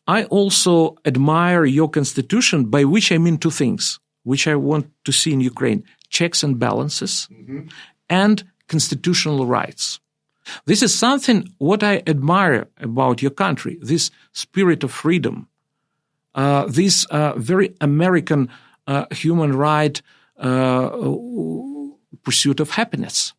I also admire your constitution, by which I mean two things, which I want to see in Ukraine: checks and balances and constitutional rights. This is something what I admire about your country, this spirit of freedom, this very American human right pursuit of happiness.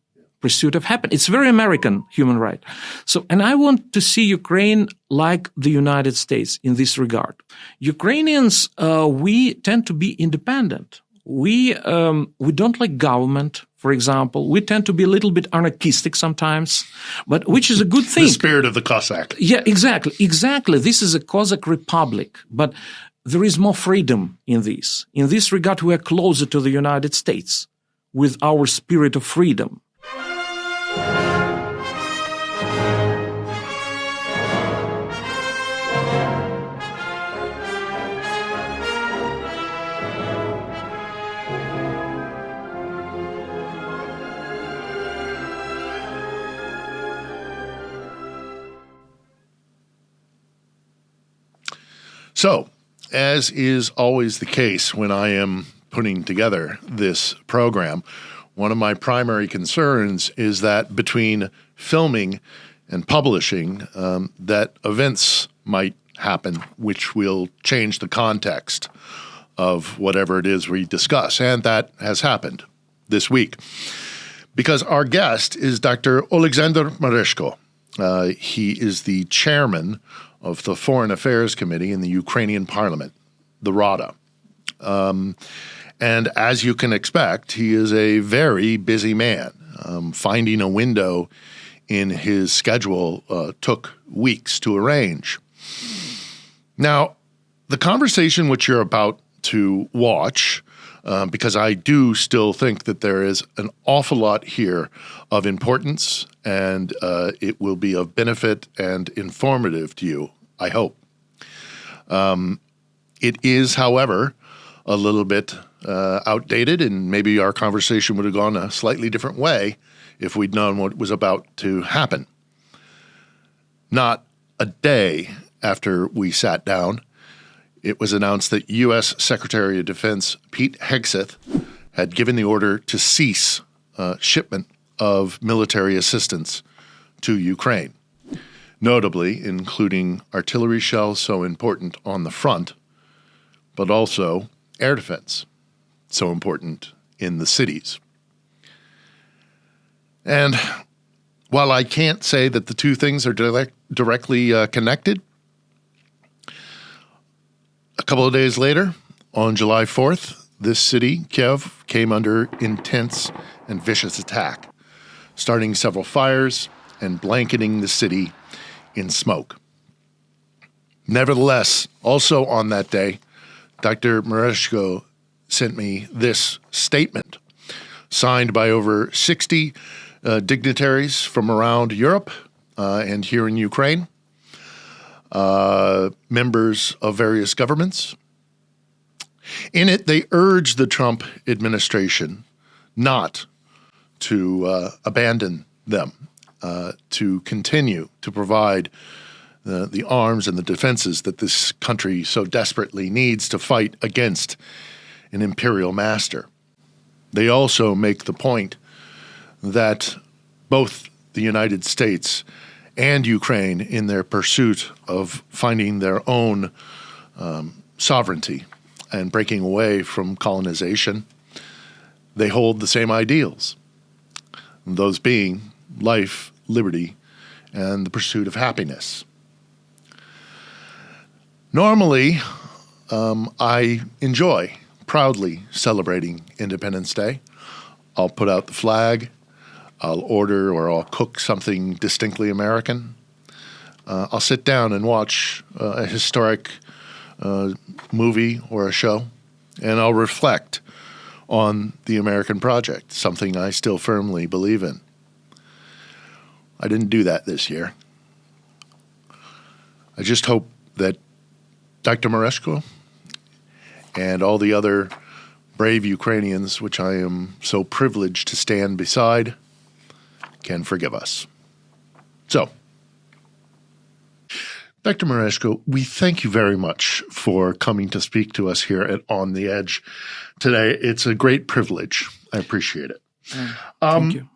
It's very American human right. So, and I want to see Ukraine like the United States in this regard. Ukrainians, we tend to be independent. We don't like government, for example. We tend to be a little bit anarchistic sometimes, but which is a good thing. The spirit of the Cossack. Yeah, exactly. This is a Cossack republic, but there is more freedom in this. In this regard, we are closer to the United States with our spirit of freedom. So, as is always the case when I am putting together this program, one of my primary concerns is that between filming and publishing, that events might happen which will change the context of whatever it is we discuss. And that has happened this week. Because our guest is Dr. Oleksandr Merezhko. He is the chairman of the Foreign Affairs Committee in the Ukrainian Parliament, the Rada. And as you can expect, he is a very busy man. Finding a window in his schedule took weeks to arrange. Now, the conversation which you're about to watch, because I do still think that there is an awful lot here of importance, and it will be of benefit and informative to you, I hope. It is, however, a little bit outdated, and maybe our conversation would have gone a slightly different way if we'd known what was about to happen. Not a day after we sat down, it was announced that U.S. Secretary of Defense Pete Hegseth had given the order to cease shipment of military assistance to Ukraine, notably including artillery shells so important on the front, but also air defense, so important in the cities. And while I can't say that the two things are directly connected, a couple of days later, on July 4th, this city, Kiev, came under intense and vicious attack, starting several fires and blanketing the city in smoke. Nevertheless, also on that day, Dr. Merezhko sent me this statement, signed by over 60 dignitaries from around Europe and here in Ukraine, members of various governments. In it, they urged the Trump administration not to abandon them, to continue to provide the arms and the defenses that this country so desperately needs to fight against an imperial master. They also make the point that both the United States and Ukraine, in their pursuit of finding their own sovereignty and breaking away from colonization, they hold the same ideals, those being life, liberty, and the pursuit of happiness. Normally, I enjoy proudly celebrating Independence Day. I'll put out the flag, I'll order or I'll cook something distinctly American. I'll sit down and watch a historic movie or a show, and I'll reflect on the American project, something I still firmly believe in. I didn't do that this year. I just hope that Dr. Merezhko and all the other brave Ukrainians, which I am so privileged to stand beside, can forgive us. So, Dr. Merezhko, we thank you very much for coming to speak to us here at On the Edge today. It's a great privilege. I appreciate it. Thank you.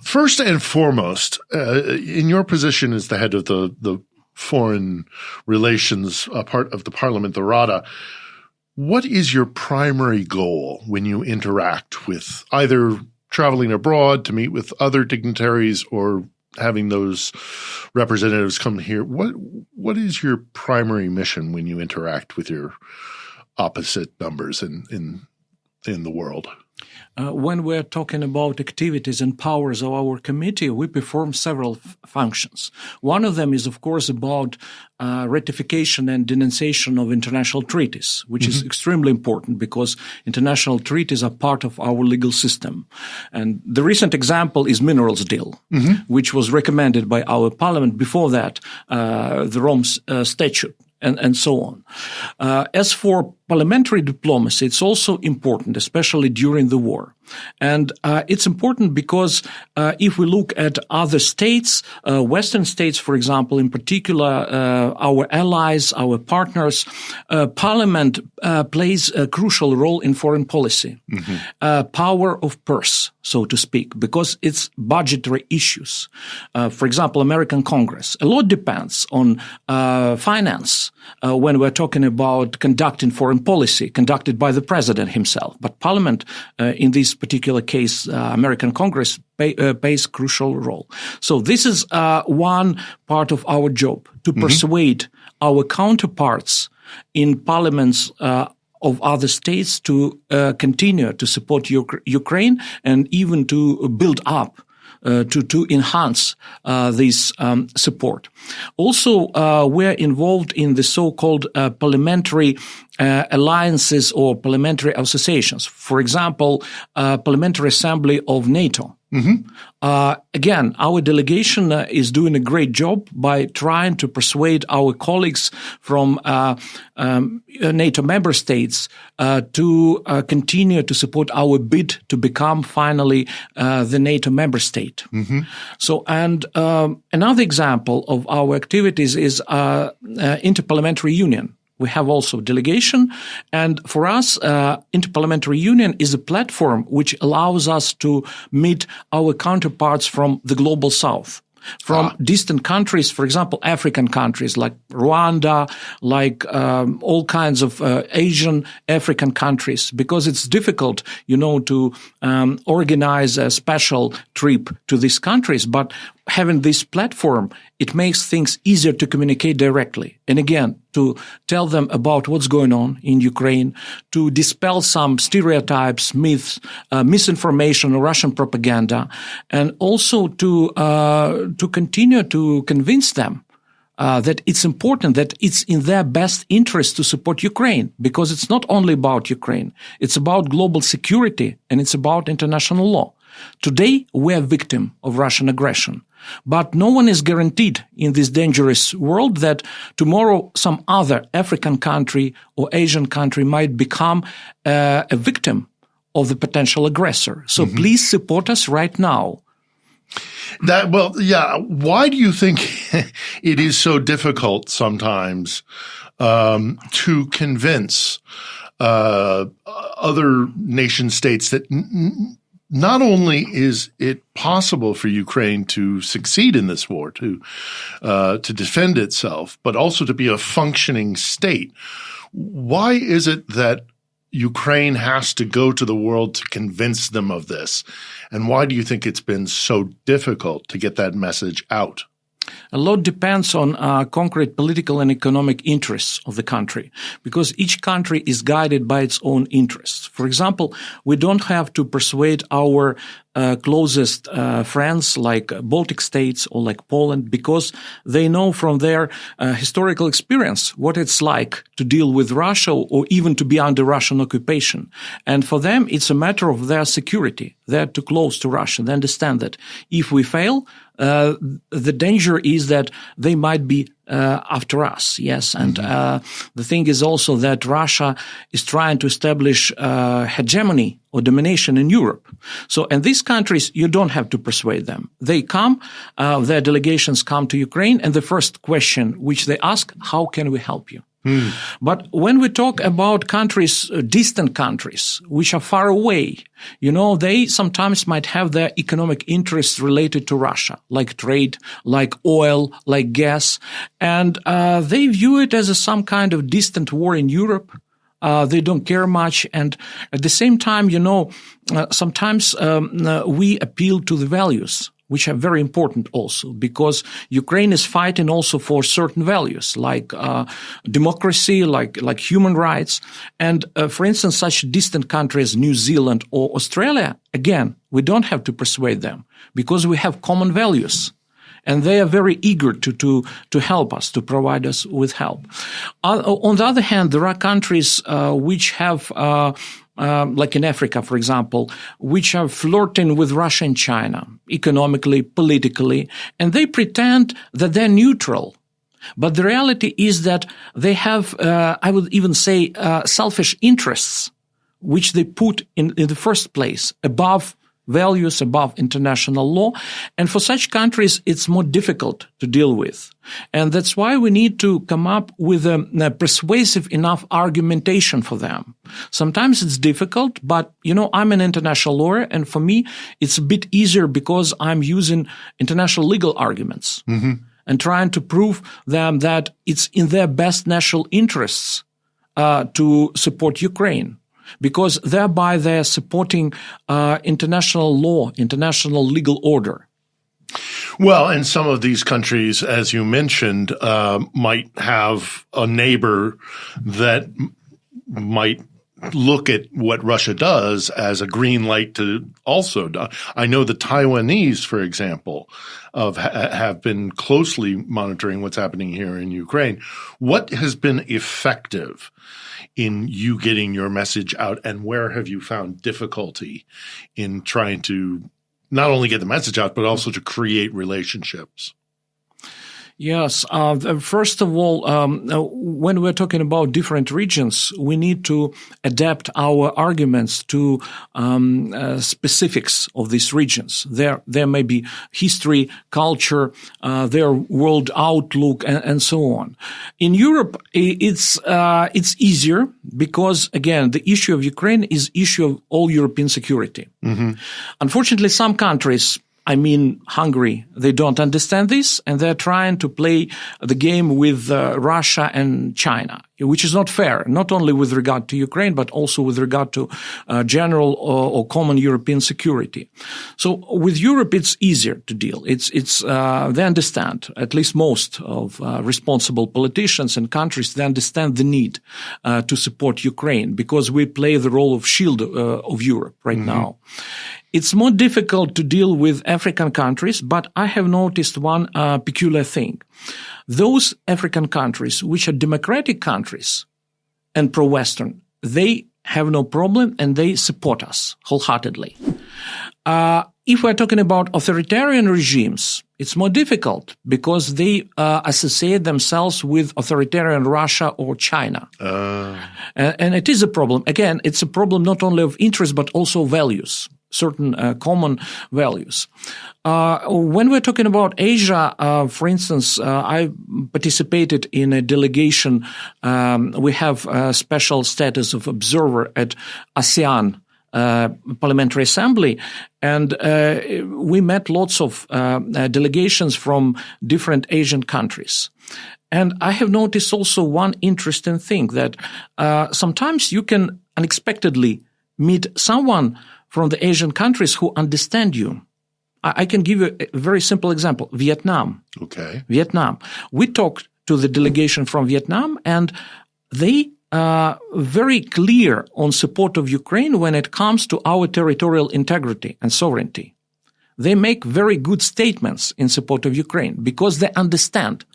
First and foremost, in your position as the head of the foreign relations part of the Parliament, the Rada, what is your primary goal when you interact with either traveling abroad to meet with other dignitaries or having those representatives come here? What is your primary mission when you interact with your opposite numbers in the world? When we're talking about activities and powers of our committee, we perform several functions. One of them is, of course, about ratification and denunciation of international treaties, which is extremely important because international treaties are part of our legal system. And the recent example is minerals deal, which was recommended by our parliament. Before that, the Rome Statute. And so on. As for parliamentary diplomacy, it's also important, especially during the war. And it's important because if we look at other states, Western states, for example, in particular, our allies, our partners, parliament plays a crucial role in foreign policy. Power of purse, so to speak, because it's budgetary issues. For example, American Congress. A lot depends on finance when we're talking about conducting foreign policy conducted by the president himself. But parliament, in this particular case, American Congress plays a crucial role. So this is one part of our job, to persuade our counterparts in parliaments of other states to continue to support Ukraine and even to build up to enhance this support. Also, we're involved in the so-called parliamentary alliances or parliamentary associations. For example, Parliamentary Assembly of NATO. Again, our delegation is doing a great job by trying to persuade our colleagues from NATO member states to continue to support our bid to become finally the NATO member state. So, and another example of our activities is Interparliamentary Union. We have also delegation, and for us, Interparliamentary Union is a platform which allows us to meet our counterparts from the global south, from distant countries, for example, African countries like Rwanda, like all kinds of Asian, African countries, because it's difficult, to organize a special trip to these countries. But having this platform, it makes things easier to communicate directly. And again, to tell them about what's going on in Ukraine, to dispel some stereotypes, myths, misinformation, or Russian propaganda, and also to continue to convince them that it's important, that it's in their best interest to support Ukraine, because it's not only about Ukraine. It's about global security and it's about international law. Today, we're a victim of Russian aggression. But no one is guaranteed in this dangerous world that tomorrow some other African country or Asian country might become a victim of the potential aggressor. So please support us right now. Why do you think it is so difficult sometimes to convince other nation states that not only is it possible for Ukraine to succeed in this war, to defend itself, but also to be a functioning state? Why is it that Ukraine has to go to the world to convince them of this? And why do you think it's been so difficult to get that message out? A lot depends on concrete political and economic interests of the country, because each country is guided by its own interests. For example, we don't have to persuade our closest friends like Baltic states or like Poland, because they know from their historical experience what it's like to deal with Russia or even to be under Russian occupation. And for them, it's a matter of their security. They're too close to Russia. They understand that if we fail, the danger is that they might be after us. Yes. And the thing is also that Russia is trying to establish hegemony or domination in Europe. So, and these countries, you don't have to persuade them. They come, their delegations come to Ukraine, and the first question which they ask, how can we help you? But when we talk about countries, distant countries, which are far away, they sometimes might have their economic interests related to Russia, like trade, like oil, like gas, and they view it as some kind of distant war in Europe. They don't care much. And at the same time, sometimes we appeal to the values, which are very important also, because Ukraine is fighting also for certain values like democracy, like human rights. And for instance, such distant countries as New Zealand or Australia, again, we don't have to persuade them because we have common values. And they are very eager to help us, to provide us with help. On the other hand, there are countries which have like in Africa, for example, which are flirting with Russia and China economically, politically, and they pretend that they're neutral. But the reality is that they have, I would even say, selfish interests, which they put in the first place above values, above international law. And for such countries, it's more difficult to deal with. And that's why we need to come up with a persuasive enough argumentation for them. Sometimes it's difficult, but, I'm an international lawyer, and for me, it's a bit easier because I'm using international legal arguments and trying to prove them that it's in their best national interests to support Ukraine. Because thereby they're supporting international law, international legal order. Well, and some of these countries, as you mentioned, might have a neighbor that might look at what Russia does as a green light to also do. I know the Taiwanese, for example, have been closely monitoring what's happening here in Ukraine. What has been effective in you getting your message out, and where have you found difficulty in trying to not only get the message out, but also to create relationships? Yes. First of all, when we're talking about different regions, we need to adapt our arguments to specifics of these regions. There may be history, culture, their world outlook, and so on. In Europe, it's easier because, again, the issue of Ukraine is issue of all European security. Unfortunately, some countries, Hungary, they don't understand this, and they're trying to play the game with Russia and China, which is not fair, not only with regard to Ukraine, but also with regard to general or common European security. So with Europe, it's easier to deal. They understand, at least most of responsible politicians and countries, they understand the need to support Ukraine because we play the role of shield of Europe right now. It's more difficult to deal with African countries, but I have noticed one peculiar thing. Those African countries, which are democratic countries and pro-Western, they have no problem and they support us wholeheartedly. If we're talking about authoritarian regimes, it's more difficult because they associate themselves with authoritarian Russia or China. And it is a problem. Again, it's a problem not only of interest, but also values. Certain common values. When we're talking about Asia, for instance, I participated in a delegation. We have a special status of observer at ASEAN Parliamentary Assembly, and we met lots of delegations from different Asian countries. And I have noticed also one interesting thing that sometimes you can unexpectedly meet someone from the Asian countries who understand you. I can give you a very simple example. Vietnam. Okay. Vietnam. We talked to the delegation from Vietnam, and they are very clear on support of Ukraine when it comes to our territorial integrity and sovereignty. They make very good statements in support of Ukraine because they understand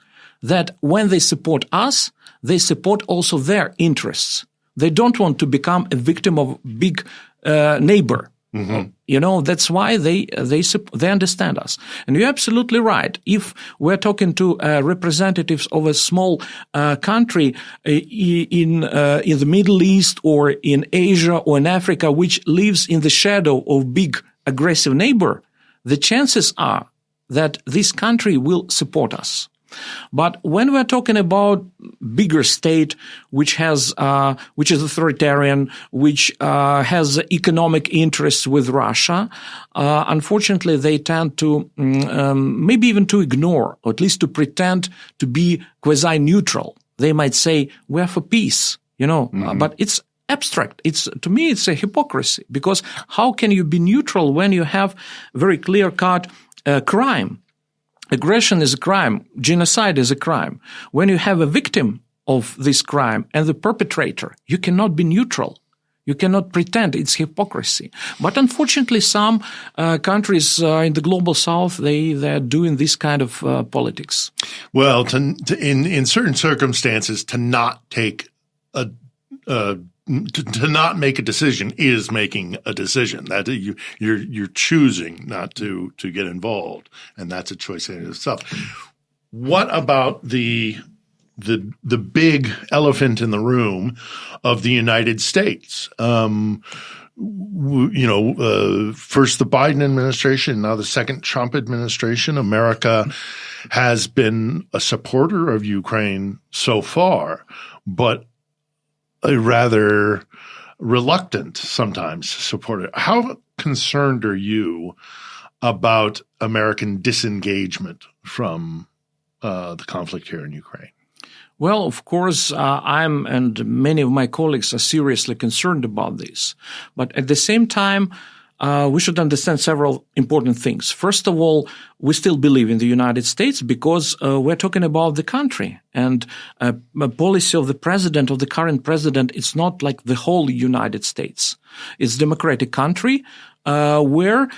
that when they support us, they support also their interests. They don't want to become a victim of big neighbor That's why they understand us. And you're absolutely right. If we're talking to representatives of a small country in the Middle East or in Asia or in Africa, which lives in the shadow of big aggressive neighbor, the chances are that this country will support us. But when we're talking about bigger state, which is authoritarian, which has economic interests with Russia, unfortunately, they tend to maybe even to ignore, or at least to pretend to be quasi-neutral. They might say, we're for peace, but it's abstract. To me, it's a hypocrisy, because how can you be neutral when you have very clear-cut crime? Aggression is a crime. Genocide is a crime. When you have a victim of this crime and the perpetrator, you cannot be neutral. You cannot pretend. It's hypocrisy. But unfortunately, some countries in the global south, they're doing this kind of politics. Well, in certain circumstances, to not take to not make a decision is making a decision. That you're choosing not to get involved, and that's a choice in itself. What about the big elephant in the room of the United States? First the Biden administration, now the second Trump administration. America has been a supporter of Ukraine so far, but a rather reluctant sometimes supporter. How concerned are you about American disengagement from the conflict here in Ukraine? Well, of course, I'm and many of my colleagues are seriously concerned about this. But at the same time, we should understand several important things. First of all, we still believe in the United States because we're talking about the country. And a policy of the president, of the current president, it's not like the whole United States. It's a democratic country where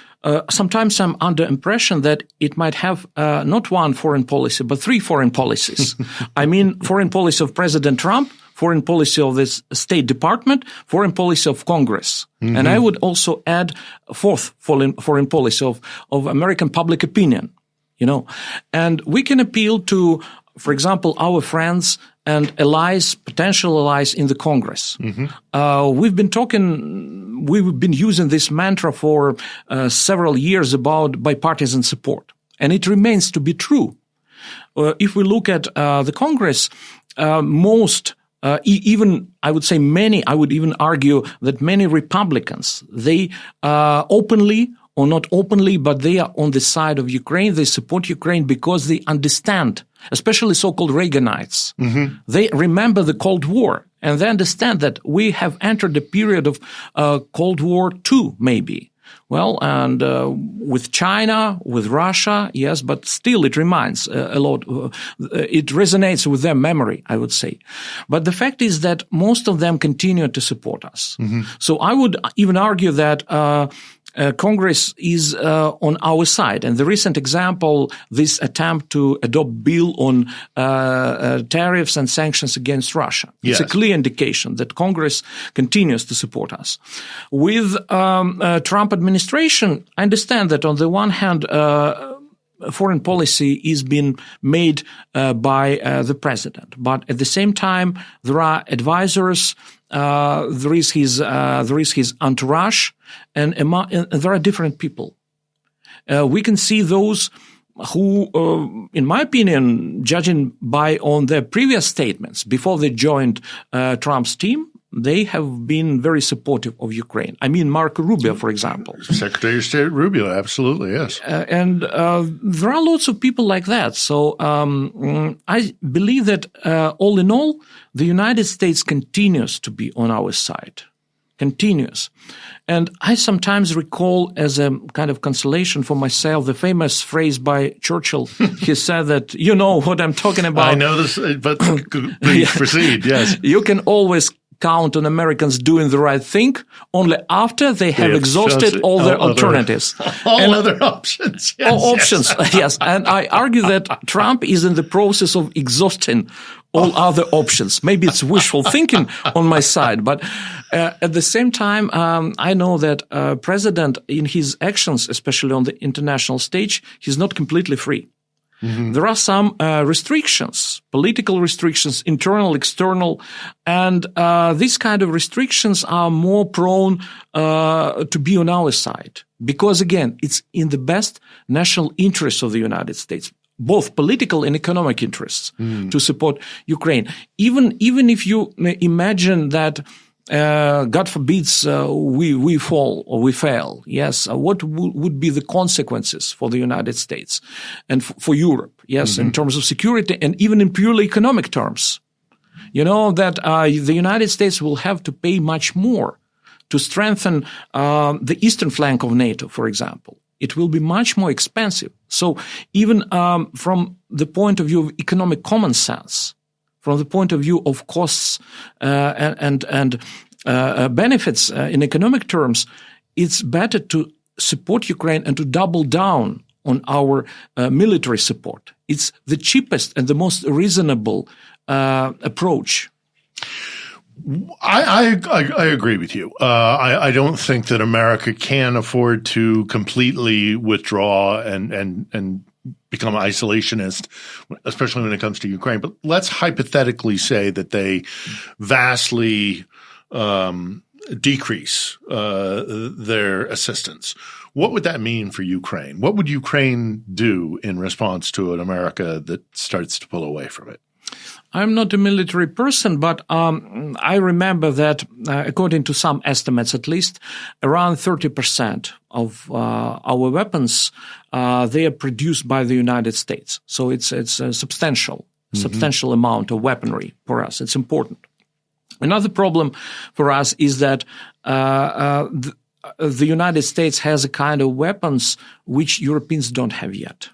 sometimes I'm under impression that it might have not one foreign policy, but three foreign policies. I mean, foreign policy of President Trump, foreign policy of the State Department, foreign policy of Congress. Mm-hmm. And I would also add fourth foreign policy of American public opinion, And we can appeal to, for example, our friends and allies, potential allies in the Congress. Mm-hmm. We've been using this mantra for several years about bipartisan support. And it remains to be true. If we look at the Congress, even I would say I would even argue that many Republicans, they openly or not openly, but they are on the side of Ukraine. They support Ukraine because they understand, especially so-called Reaganites. Mm-hmm. They remember the Cold War and they understand that we have entered a period of Cold War II, maybe. Well, and with China, with Russia, yes, but still it reminds a lot. It resonates with their memory, I would say. But the fact is that most of them continue to support us. Mm-hmm. So I would even argue that Congress is on our side. And the recent example, this attempt to adopt bill on tariffs and sanctions against Russia. Yes. It's a clear indication that Congress continues to support us. With Trump administration, I understand that on the one hand, foreign policy is being made by the president. But at the same time, there are advisors, there is his entourage, and there are different people. We can see those who, in my opinion, judging on their previous statements before they joined Trump's team, they have been very supportive of Ukraine. I mean, Marco Rubio, for example. Secretary of State Rubio, absolutely, yes. And there are lots of people like that. So I believe that all in all, the United States continues to be on our side. Continues. And I sometimes recall as a kind of consolation for myself the famous phrase by Churchill. He said that, you know what I'm talking about. I know this, but please proceed, yes. You can always count on Americans doing the right thing only after they have exhausted all their alternatives. Other options. Yes, options, yes. And I argue that Trump is in the process of exhausting all other options. Maybe it's wishful thinking on my side, but at the same time, I know that President in his actions, especially on the international stage, he's not completely free. Mm-hmm. There are some restrictions, political restrictions, internal, external, and these kind of restrictions are more prone to be on our side. Because again, it's in the best national interests of the United States, both political and economic interests, to support Ukraine. Even if you imagine that God forbids we fall or we fail. Yes, what would be the consequences for the United States and for Europe? Yes, in terms of security and even in purely economic terms. You know that the United States will have to pay much more to strengthen the eastern flank of NATO, for example. It will be much more expensive. So even from the point of view of economic common sense, from the point of view of costs and benefits in economic terms, it's better to support Ukraine and to double down on our military support. It's the cheapest and the most reasonable approach. I agree with you. I don't think that America can afford to completely withdraw and become isolationist, especially when it comes to Ukraine. But let's hypothetically say that they vastly decrease their assistance. What would that mean for Ukraine? What would Ukraine do in response to an America that starts to pull away from it? I'm not a military person, but I remember that according to some estimates at least, around 30% of our weapons, they are produced by the United States. So it's a substantial amount of weaponry for us. It's important. Another problem for us is that the United States has a kind of weapons which Europeans don't have yet.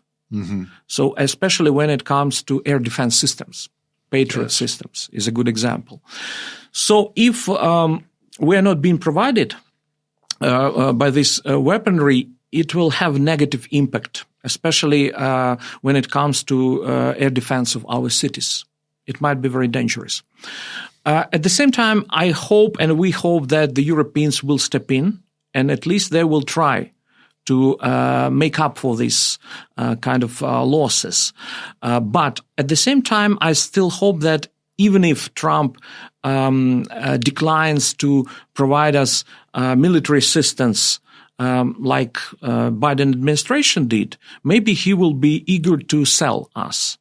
So especially when it comes to air defense systems, Patriot systems is a good example. So if we are not being provided by this weaponry, it will have negative impact, especially when it comes to air defense of our cities. It might be very dangerous. At the same time, I hope and we hope that the Europeans will step in and at least they will try to make up for this kind of losses. But at the same time, I still hope that even if Trump declines to provide us military assistance like Biden administration did, maybe he will be eager to sell us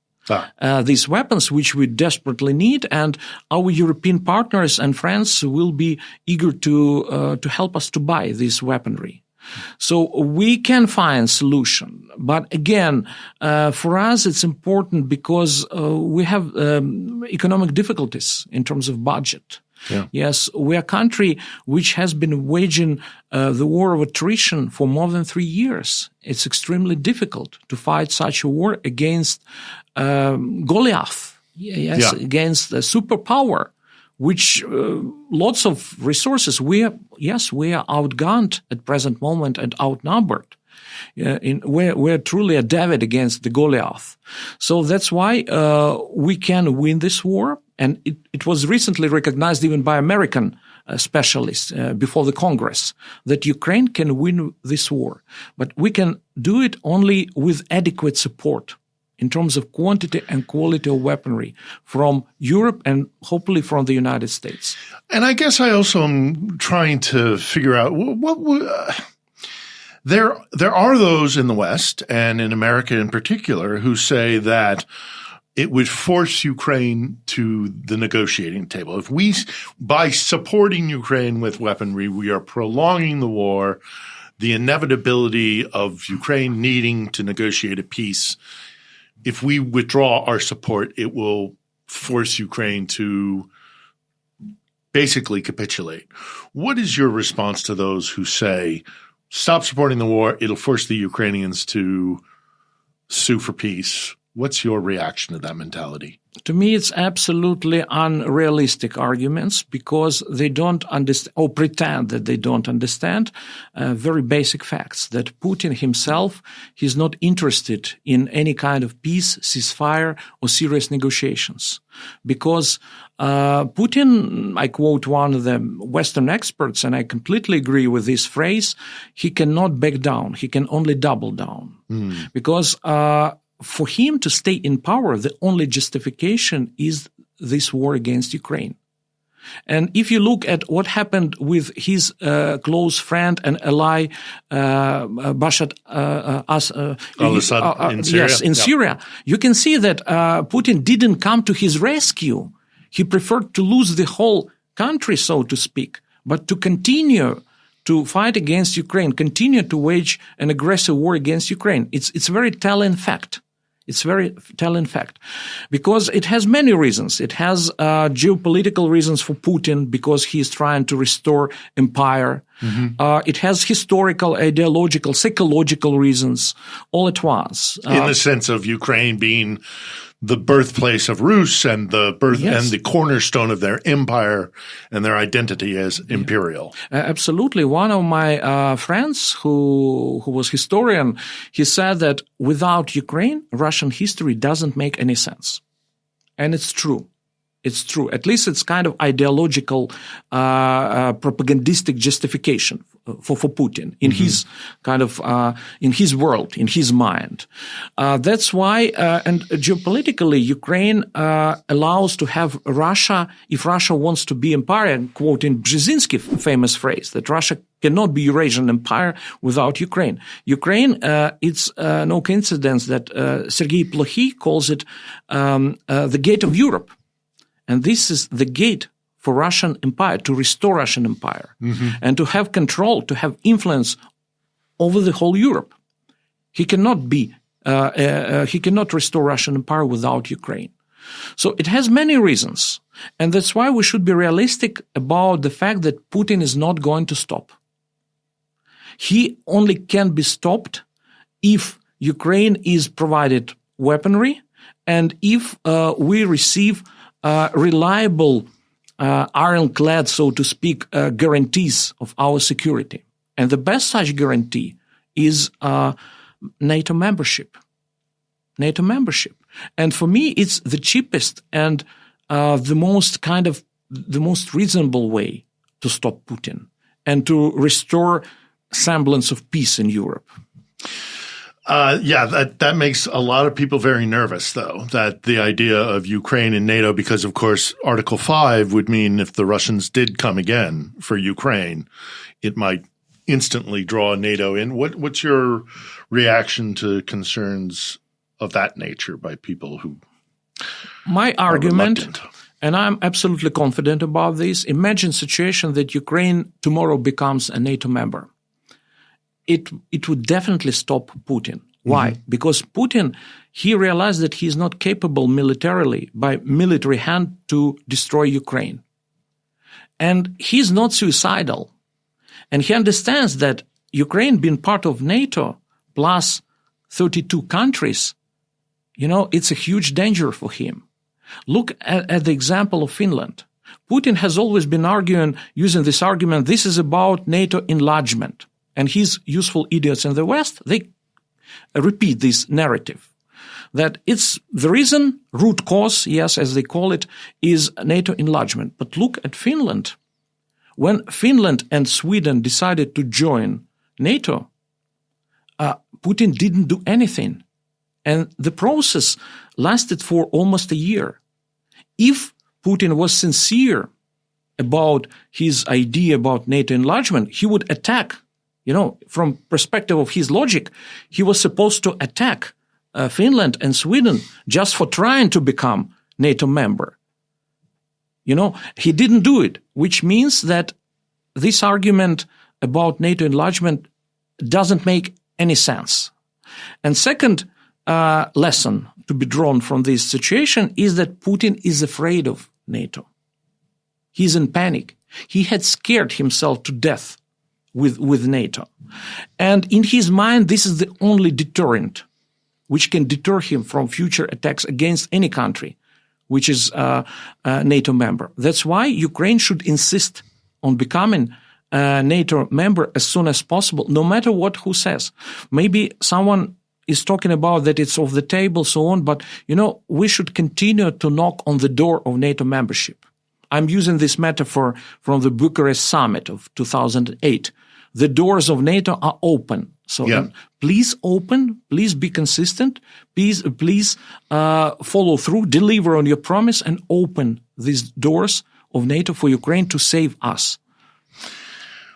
these weapons, which we desperately need, and our European partners and friends will be eager to help us to buy this weaponry. So we can find solution, but again, for us it's important because we have economic difficulties in terms of budget. Yeah. Yes, we are a country which has been waging the war of attrition for more than 3 years. It's extremely difficult to fight such a war against Goliath, against a superpower, which lots of resources. We are outgunned at present moment and outnumbered. We're truly a David against the Goliath. So that's why we can win this war. And it was recently recognized even by American specialists before the Congress that Ukraine can win this war. But we can do it only with adequate support in terms of quantity and quality of weaponry from Europe and hopefully from the United States. And I guess I also am trying to figure out there are those in the West and in America in particular who say that it would force Ukraine to the negotiating table. If we, by supporting Ukraine with weaponry, we are prolonging the war, the inevitability of Ukraine needing to negotiate a peace. If we withdraw our support, it will force Ukraine to basically capitulate. What is your response to those who say, stop supporting the war, it'll force the Ukrainians to sue for peace, What's your reaction to that mentality? To me, it's absolutely unrealistic arguments because they don't understand or pretend that they don't understand very basic facts, that Putin himself, he's not interested in any kind of peace, ceasefire, or serious negotiations. Because Putin, I quote one of the Western experts, and I completely agree with this phrase, he cannot back down. He can only double down. Because for him to stay in power, the only justification is this war against Ukraine. And if you look at what happened with his close friend and ally Bashar al-Assad in Syria, Syria, you can see that Putin didn't come to his rescue. He preferred to lose the whole country, so to speak, but to continue to fight against Ukraine, continue to wage an aggressive war against Ukraine. It's a very telling fact. It's very telling fact because it has many reasons. It has geopolitical reasons for Putin because he is trying to restore empire. It has historical, ideological, psychological reasons all at once. In the sense of Ukraine being the birthplace of Rus and the and the cornerstone of their empire and their identity as imperial. Absolutely. One of my friends who was historian, he said that without Ukraine, Russian history doesn't make any sense. And it's true. It's true. At least it's kind of ideological, propagandistic justification for Putin in his kind of, in his world, in his mind. That's why, and geopolitically, Ukraine allows to have Russia, if Russia wants to be empire, and quoting Brzezinski's famous phrase, that Russia cannot be Eurasian empire without Ukraine. Ukraine, it's no coincidence that Sergei Plokhy calls it the gate of Europe. And this is the gate for Russian empire, to restore Russian empire and to have control, to have influence over the whole Europe. He cannot be, he cannot restore Russian empire without Ukraine. So it has many reasons. And that's why we should be realistic about the fact that Putin is not going to stop. He only can be stopped if Ukraine is provided weaponry and if we receive reliable, ironclad, so to speak, guarantees of our security. And the best such guarantee is NATO membership. NATO membership. And for me, it's the cheapest and the most reasonable way to stop Putin and to restore semblance of peace in Europe. That makes a lot of people very nervous, though, that the idea of Ukraine and NATO, because, of course, Article 5 would mean if the Russians did come again for Ukraine, it might instantly draw NATO in. What's your reaction to concerns of that nature by people who My argument, and I'm absolutely confident about this, imagine a situation that Ukraine tomorrow becomes a NATO member. It would definitely stop Putin. Why? Because Putin, he realized that he is not capable militarily, by military hand, to destroy Ukraine. And he's not suicidal. And he understands that Ukraine being part of NATO plus 32 countries, it's a huge danger for him. Look at the example of Finland. Putin has always been using this argument, this is about NATO enlargement. And his useful idiots in the West, they repeat this narrative that it's the reason, root cause, yes, as they call it, is NATO enlargement. But look at Finland. When Finland and Sweden decided to join NATO, Putin didn't do anything. And the process lasted for almost a year. If Putin was sincere about his idea about NATO enlargement, he would attack. From perspective of his logic, he was supposed to attack Finland and Sweden just for trying to become NATO member. He didn't do it, which means that this argument about NATO enlargement doesn't make any sense. And second lesson to be drawn from this situation is that Putin is afraid of NATO. He's in panic. He had scared himself to death with NATO. And in his mind, this is the only deterrent which can deter him from future attacks against any country which is a NATO member. That's why Ukraine should insist on becoming a NATO member as soon as possible, no matter what who says. Maybe someone is talking about that it's off the table, so on, but, we should continue to knock on the door of NATO membership. I'm using this metaphor from the Bucharest summit of 2008. The doors of NATO are open. So please open, please be consistent, please follow through, deliver on your promise, and open these doors of NATO for Ukraine to save us.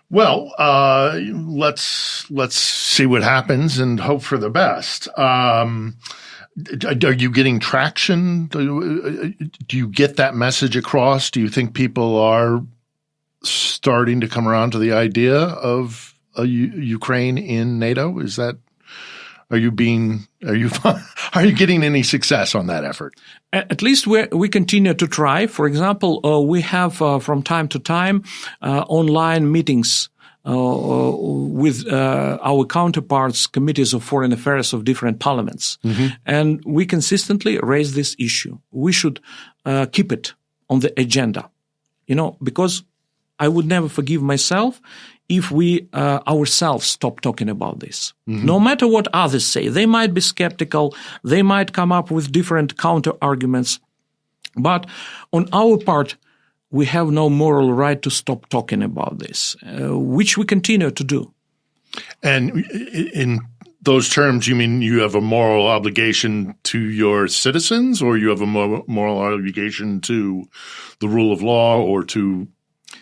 Well, let's see what happens and hope for the best. Are you getting traction? Do you get that message across? Do you think people are starting to come around to the idea of Ukraine in NATO? Are you getting any success on that effort? At least we continue to try. For example, we have from time to time online meetings with our counterparts, committees of foreign affairs of different parliaments. And we consistently raise this issue. We should keep it on the agenda, because I would never forgive myself if we ourselves stop talking about this. No matter what others say, they might be skeptical, they might come up with different counter-arguments, but on our part, we have no moral right to stop talking about this, which we continue to do. And in those terms, you mean you have a moral obligation to your citizens, or you have a moral obligation to the rule of law or to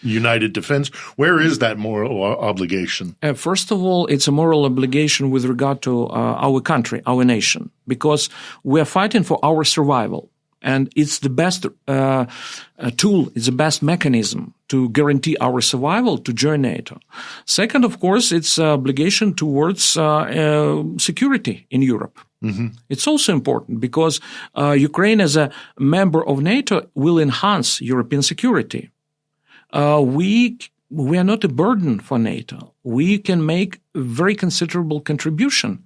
United Defense? Where is that moral obligation? First of all, it's a moral obligation with regard to our country, our nation, because we are fighting for our survival. And it's the best tool, it's the best mechanism to guarantee our survival to join NATO. Second, of course, it's an obligation towards security in Europe. It's also important because Ukraine as a member of NATO will enhance European security. We are not a burden for NATO. We can make a very considerable contribution.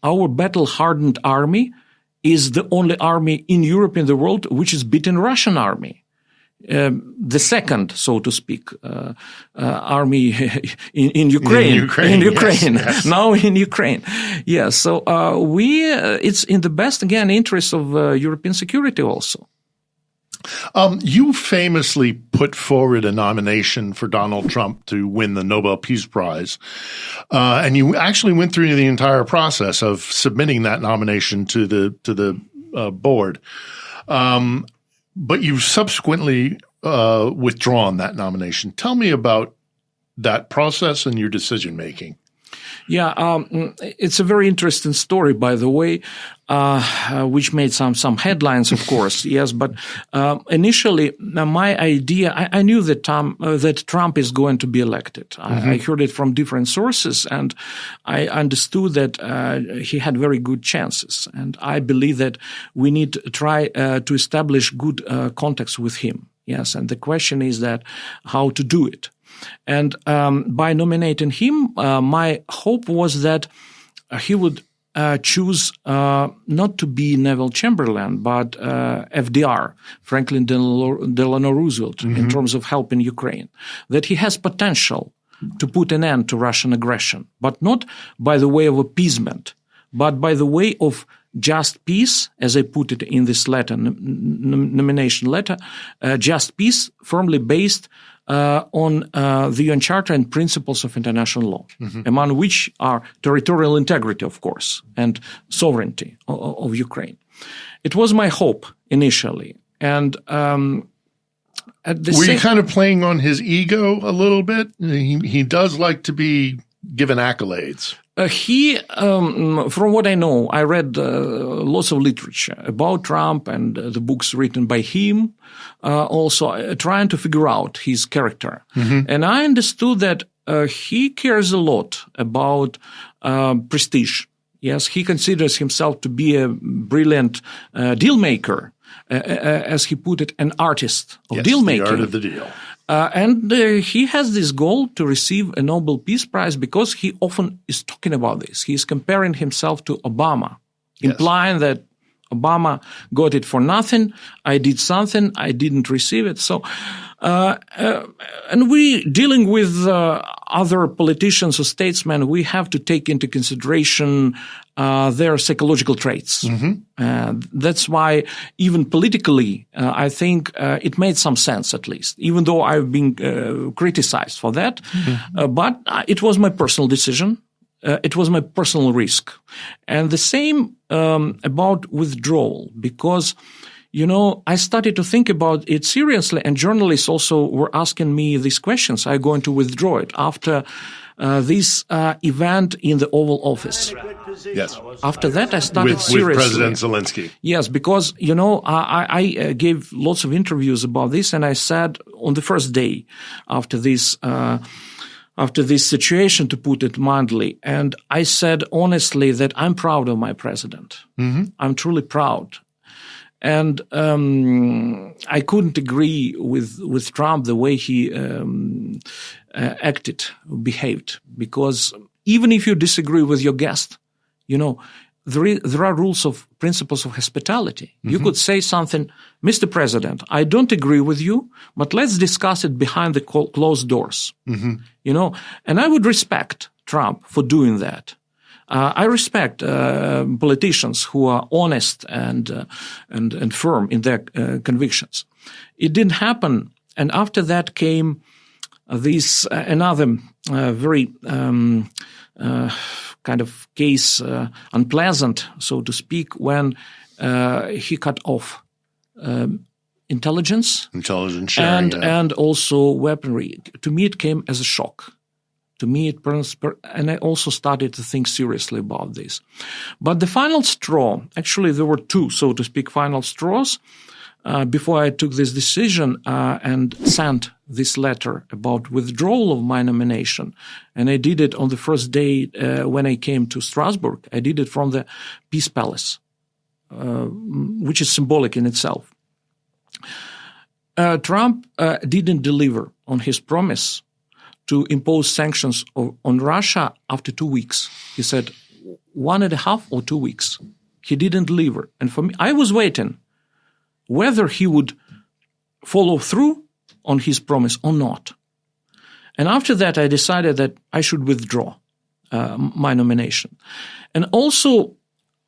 Our battle-hardened army is the only army in Europe, in the world, which is beating Russian army. The second, so to speak, army in Ukraine. Yes. Now in Ukraine. Yes. So it's in the best, again, interest of European security also. You famously put forward a nomination for Donald Trump to win the Nobel Peace Prize, and you actually went through the entire process of submitting that nomination to the board. But you've subsequently withdrawn that nomination. Tell me about that process and your decision making. Yeah, it's a very interesting story, by the way, which made some headlines, of course. Yes, but initially, my idea, I knew that Trump is going to be elected. I heard it from different sources, and I understood that he had very good chances. And I believe that we need to try to establish good contacts with him. Yes, and the question is that how to do it. And by nominating him, my hope was that he would choose not to be Neville Chamberlain, but FDR, Franklin Delano Roosevelt, in terms of helping Ukraine. That he has potential to put an end to Russian aggression, but not by the way of appeasement, but by the way of just peace, as I put it in this letter, nomination letter, just peace firmly based on the UN Charter and principles of international law, among which are territorial integrity, of course, and sovereignty of Ukraine. It was my hope initially. And at the Were you kind of playing on his ego a little bit? He does like to be given accolades. From what I know, I read lots of literature about Trump and the books written by him, also trying to figure out his character. And I understood that he cares a lot about prestige. Yes, he considers himself to be a brilliant deal maker, as he put it, an artist of deal making. The art of the deal. And he has this goal to receive a Nobel Peace Prize because he often is talking about this. He is comparing himself to Obama implying that Obama got it for nothing. I did something. I didn't receive it. So, and we dealing with other politicians or statesmen, we have to take into consideration their psychological traits. That's why even politically, I think it made some sense at least, even though I've been criticized for that. But it was my personal decision. It was my personal risk. And the same about withdrawal, because, I started to think about it seriously, and journalists also were asking me these questions. Are you going to withdraw it after this event in the Oval Office? Yes. After that, I started seriously. With President Zelensky. Yes, because, I gave lots of interviews about this, and I said on the first day after this situation, to put it mildly, and I said honestly that I'm proud of my president. I'm truly proud. And I couldn't agree with Trump the way he behaved, because even if you disagree with your guest, there are rules of principles of hospitality. You could say something, Mr. President, I don't agree with you, but let's discuss it behind the closed doors. And I would respect Trump for doing that. I respect politicians who are honest and firm in their convictions. It didn't happen, and after that came this another very kind of case, unpleasant, so to speak, when he cut off intelligence sharing, and also weaponry. To me, it came as a shock. To me, and I also started to think seriously about this. But the final straw, actually there were two, so to speak, final straws before I took this decision and sent this letter about withdrawal of my nomination. And I did it on the first day when I came to Strasbourg. I did it from the Peace Palace, which is symbolic in itself. Trump didn't deliver on his promise to impose sanctions on Russia after 2 weeks. He said 1.5 or 2 weeks. He didn't deliver. And for me, I was waiting whether he would follow through on his promise or not. And after that, I decided that I should withdraw my nomination. And also,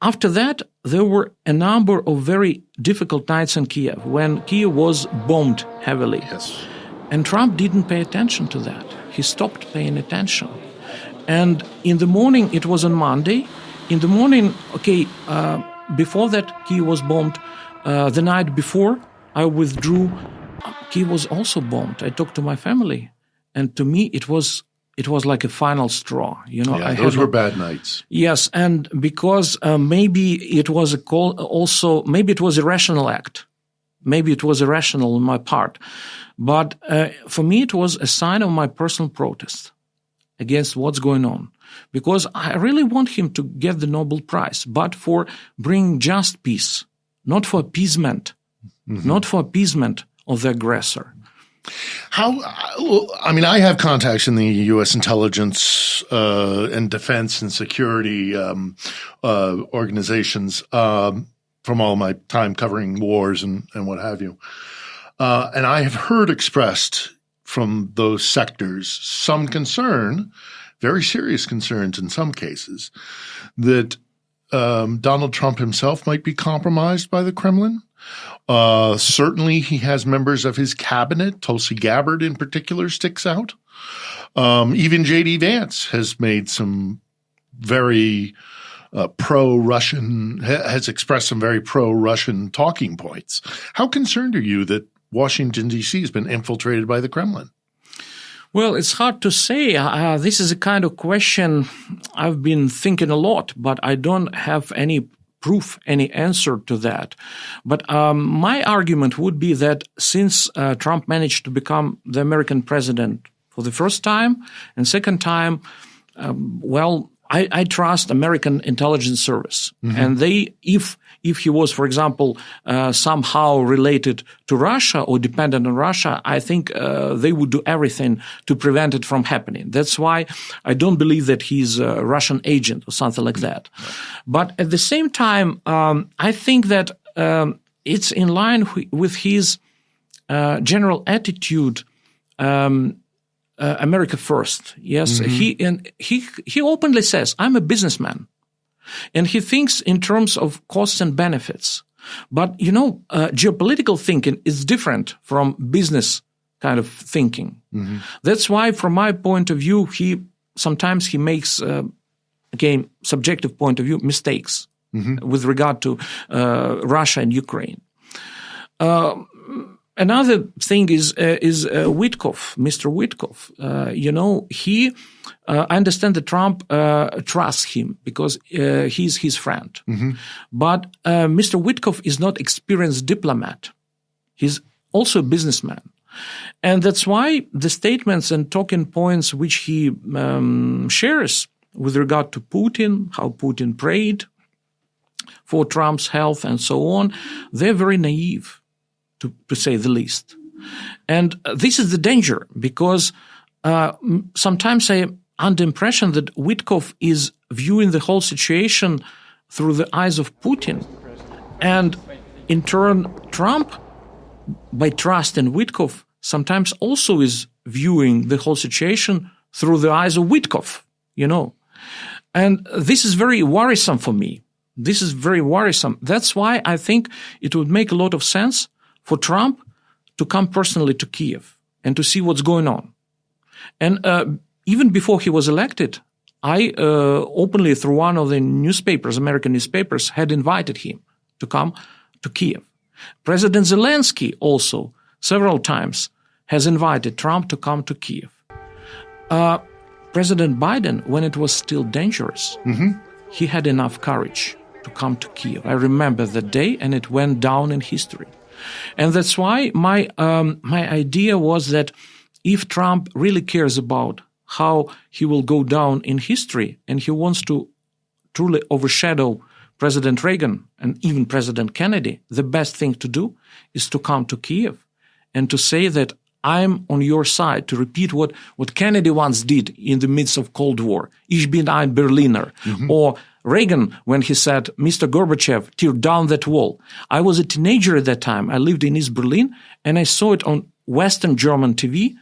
after that, there were a number of very difficult nights in Kiev when Kiev was bombed heavily. Yes. And Trump didn't pay attention to that. He stopped paying attention. And in the morning, it was on Monday. In the morning, before that, Kiev was bombed. The night before, I withdrew. Kiev was also bombed. I talked to my family. And to me, it was like a final straw. Those were bad nights. Yes, and because maybe it was maybe it was a rational act. Maybe it was irrational on my part. But for me, it was a sign of my personal protest against what's going on. Because I really want him to get the Nobel Prize, but for bringing just peace, not for appeasement, not for appeasement of the aggressor. I have contacts in the U.S. intelligence and defense and security organizations from all my time covering wars and what have you. And I have heard expressed from those sectors some concern, very serious concerns in some cases, that Donald Trump himself might be compromised by the Kremlin. Certainly he has members of his cabinet, Tulsi Gabbard in particular sticks out. Even J.D. Vance has made some very pro-Russian, has expressed some very pro-Russian talking points. How concerned are you that Washington, D.C. has been infiltrated by the Kremlin? Well, it's hard to say. This is a kind of question I've been thinking a lot, but I don't have any proof, any answer to that. But my argument would be that since Trump managed to become the American president for the first time and second time, I trust American intelligence service. And if if he was, for example, somehow related to Russia or dependent on Russia, I think they would do everything to prevent it from happening. That's why I don't believe that he's a Russian agent or something like that. But at the same time, I think that it's in line with his general attitude, America first. Yes, he openly says, "I'm a businessman," and he thinks in terms of costs and benefits. But geopolitical thinking is different from business kind of thinking. That's why, from my point of view, sometimes he makes, again, subjective point of view, mistakes with regard to Russia and Ukraine. Another thing is Witkoff, Mr. Witkoff. I understand that Trump trusts him because he's his friend. But Mr. Witkoff is not experienced diplomat. He's also a businessman. And that's why the statements and talking points which he shares with regard to Putin, how Putin prayed for Trump's health and so on, they're very naive, to say the least. And this is the danger, because sometimes I'm under impression that Witkoff is viewing the whole situation through the eyes of Putin. And in turn, Trump, by trust in Witkoff, sometimes also is viewing the whole situation through the eyes of Witkoff, And this is very worrisome for me. This is very worrisome. That's why I think it would make a lot of sense for Trump to come personally to Kiev and to see what's going on. And even before he was elected, I openly, through one of the newspapers, American newspapers, had invited him to come to Kiev. President Zelensky also several times has invited Trump to come to Kiev. President Biden, when it was still dangerous, he had enough courage to come to Kiev. I remember that day, and it went down in history. And that's why my idea was that if Trump really cares about how he will go down in history, and he wants to truly overshadow President Reagan and even President Kennedy, the best thing to do is to come to Kiev and to say that I'm on your side, to repeat what Kennedy once did in the midst of Cold War. Ich bin ein Berliner. Or Reagan, when he said, Mr. Gorbachev, tear down that wall. I was a teenager at that time. I lived in East Berlin, and I saw it on Western German TV.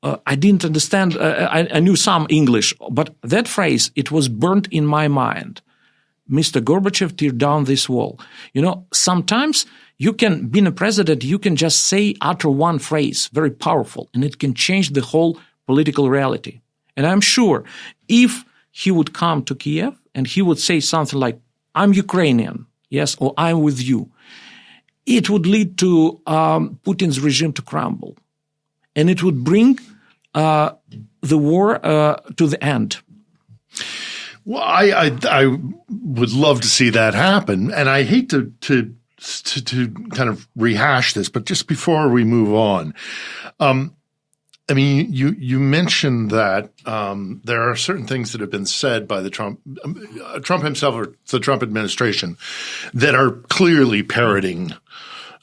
I didn't understand. I knew some English, but that phrase, it was burnt in my mind. Mr. Gorbachev, tear down this wall. Sometimes you can, being a president, you can just utter one phrase, very powerful, and it can change the whole political reality. And I'm sure if he would come to Kiev and he would say something like, I'm Ukrainian, yes, or I'm with you, it would lead to Putin's regime to crumble. And it would bring the war to the end. Well, I would love to see that happen. And I hate to kind of rehash this, but just before we move on, you mentioned that there are certain things that have been said by the Trump himself or the Trump administration that are clearly parroting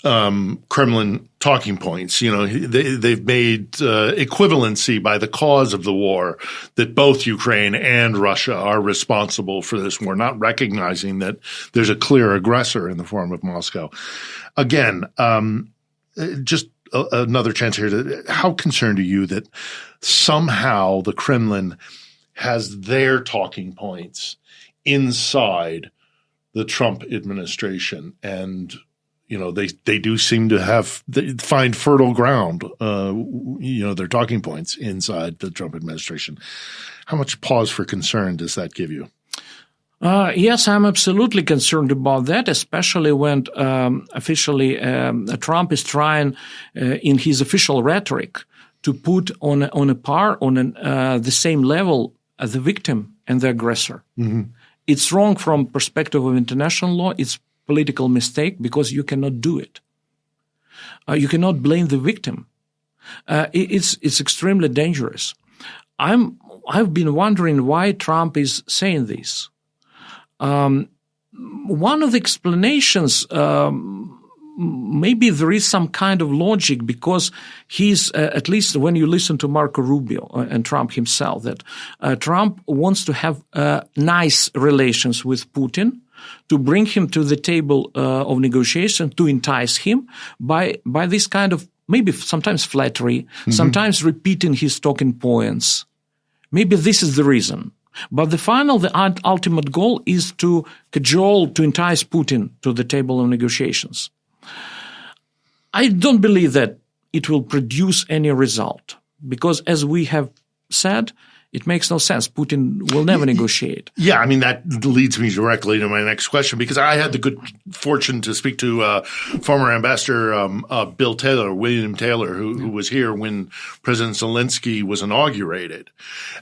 Kremlin talking points. They've made equivalency by the cause of the war that both Ukraine and Russia are responsible for this war, not recognizing that there's a clear aggressor in the form of Moscow. Again, just another chance here. How concerned are you that somehow the Kremlin has their talking points inside the Trump administration, and they do seem to find fertile ground, their talking points inside the Trump administration. How much pause for concern does that give you? Yes, I'm absolutely concerned about that, especially when officially Trump is trying in his official rhetoric to put on the same level as the victim and the aggressor. It's wrong from perspective of international law. It's political mistake because you cannot do it. You cannot blame the victim. It's extremely dangerous. I've been wondering why Trump is saying this. one of the explanations, maybe there is some kind of logic because he's, at least when you listen to Marco Rubio and Trump himself, that Trump wants to have nice relations with Putin, to bring him to the table of negotiation, to entice him by this kind of maybe sometimes flattery, sometimes repeating his talking points. Maybe this is the reason. But the ultimate goal is to cajole, to entice Putin to the table of negotiations. I don't believe that it will produce any result because, as we have said, it makes no sense. Putin will never negotiate. Yeah, I mean, that leads me directly to my next question because I had the good fortune to speak to former Ambassador William Taylor, who was here when President Zelensky was inaugurated.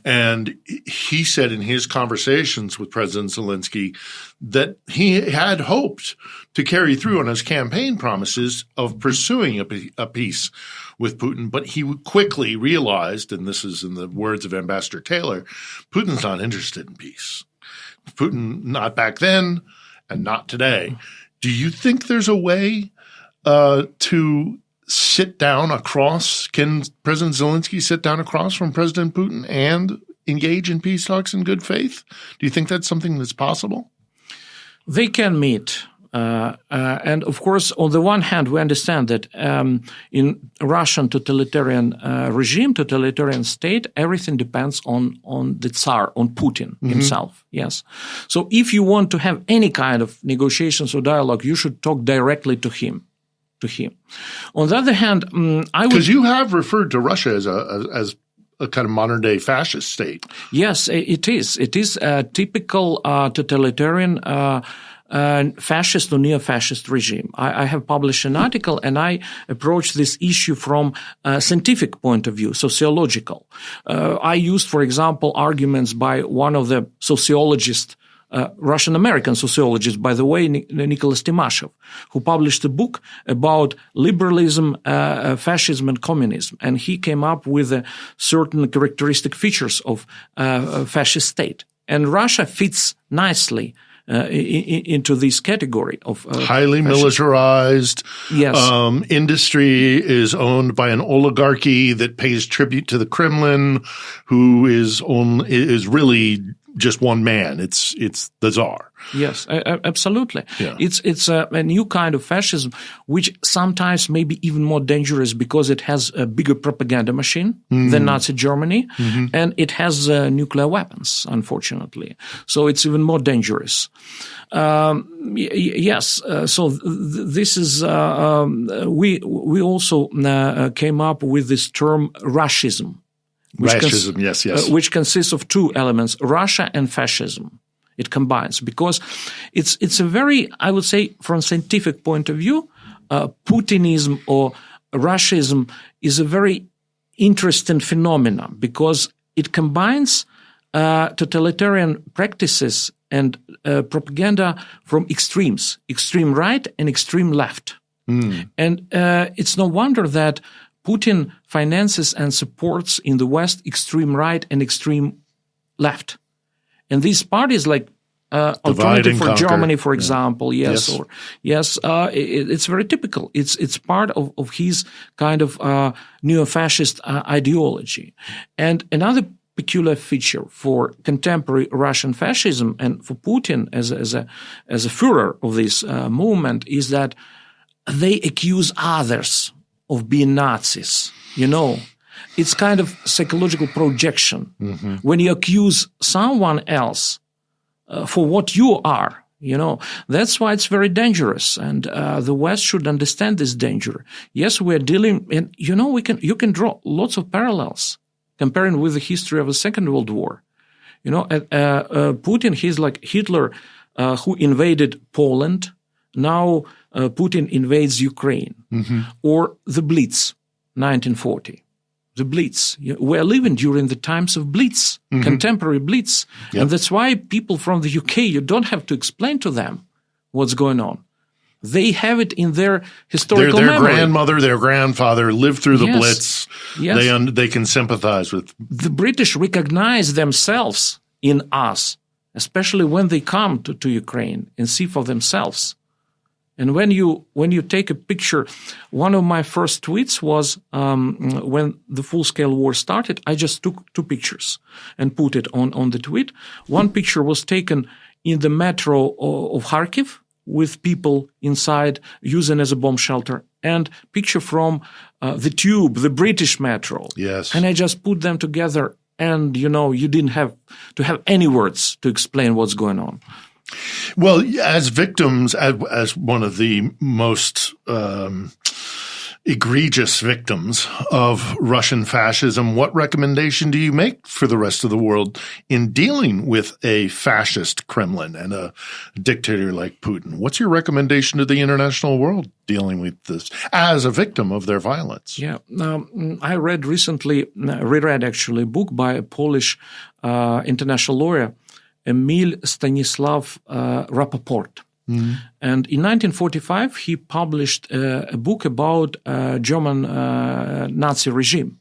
And he said in his conversations with President Zelensky that he had hoped to carry through on his campaign promises of pursuing a peace with Putin, but he quickly realized, and this is in the words of Ambassador Taylor, Putin's not interested in peace. Putin, not back then and not today. Do you think there's a way to sit down across? Can President Zelensky sit down across from President Putin and engage in peace talks in good faith? Do you think that's something that's possible? They can meet. And of course, on the one hand, we understand that in Russian totalitarian regime, totalitarian state, everything depends on the Tsar, on Putin himself. Yes. So if you want to have any kind of negotiations or dialogue, you should talk directly to him. On the other hand, I would— because you have referred to Russia as a kind of modern day fascist state. Yes, it is. It is a typical totalitarian fascist or neo-fascist regime. I have published an article and I approach this issue from a scientific point of view, sociological. I used, for example, arguments by one of the sociologists, Russian-American sociologist, by the way, Nicholas Timashev, who published a book about liberalism, fascism, and communism. And he came up with certain characteristic features of fascist state. And Russia fits nicely into this category of highly militarized. Yes. Industry is owned by an oligarchy that pays tribute to the Kremlin, who is really just one man. It's the Tsar. Yes, absolutely. Yeah. It's a new kind of fascism, which sometimes may be even more dangerous because it has a bigger propaganda machine than Nazi Germany, and it has nuclear weapons, unfortunately. So it's even more dangerous. Yes. So this is we also came up with this term Russism. Which consists of two elements, Russia and fascism. It combines because it's a very, I would say, from scientific point of view, Putinism or Russism is a very interesting phenomenon because it combines totalitarian practices and propaganda from extremes, extreme right and extreme left. And it's no wonder that Putin finances and supports in the West extreme right and extreme left. And these parties like Alternative for Germany, for example, it's very typical. It's part of his kind of neo-fascist ideology. And another peculiar feature for contemporary Russian fascism and for Putin as a Führer of this movement is that they accuse others of being Nazis, It's kind of psychological projection. When you accuse someone else for what you are, that's why it's very dangerous. And the West should understand this danger. Yes, we're dealing, and you can draw lots of parallels comparing with the history of the Second World War. Putin, he's like Hitler who invaded Poland. Now Putin invades Ukraine, or the Blitz, 1940. The Blitz. We're living during the times of Blitz, contemporary Blitz. Yep. And that's why people from the UK, you don't have to explain to them what's going on. They have it in their historical memory. Their grandmother, their grandfather lived through the Blitz. Yes. They can sympathize with. The British recognize themselves in us especially when they come to Ukraine and see for themselves. And when you take a picture, one of my first tweets was when the full-scale war started, I just took 2 pictures and put it on the tweet. One picture was taken in the metro of Kharkiv with people inside using as a bomb shelter, and picture from the tube, the British metro. Yes. And I just put them together, and, you didn't have to have any words to explain what's going on. Well, as victims, as one of the most egregious victims of Russian fascism, what recommendation do you make for the rest of the world in dealing with a fascist Kremlin and a dictator like Putin? What's your recommendation to the international world dealing with this as a victim of their violence? Yeah, I reread actually a book by a Polish international lawyer, Emil Stanisław Rapoport. Mm-hmm. And in 1945, he published a book about German Nazi regime.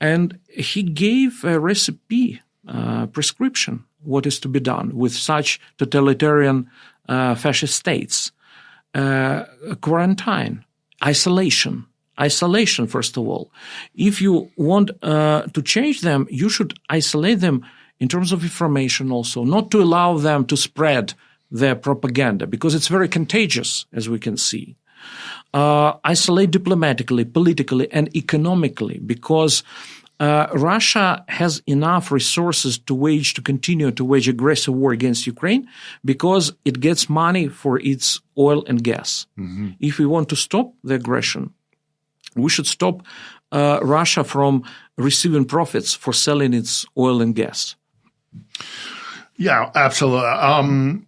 And he gave a recipe, prescription, what is to be done with such totalitarian fascist states. Quarantine, isolation, first of all. If you want to change them, you should isolate them in terms of information also, not to allow them to spread their propaganda, because it's very contagious, as we can see. Isolate diplomatically, politically, and economically, because Russia has enough resources to continue to wage aggressive war against Ukraine, because it gets money for its oil and gas. Mm-hmm. If we want to stop the aggression, we should stop Russia from receiving profits for selling its oil and gas. Yeah, absolutely.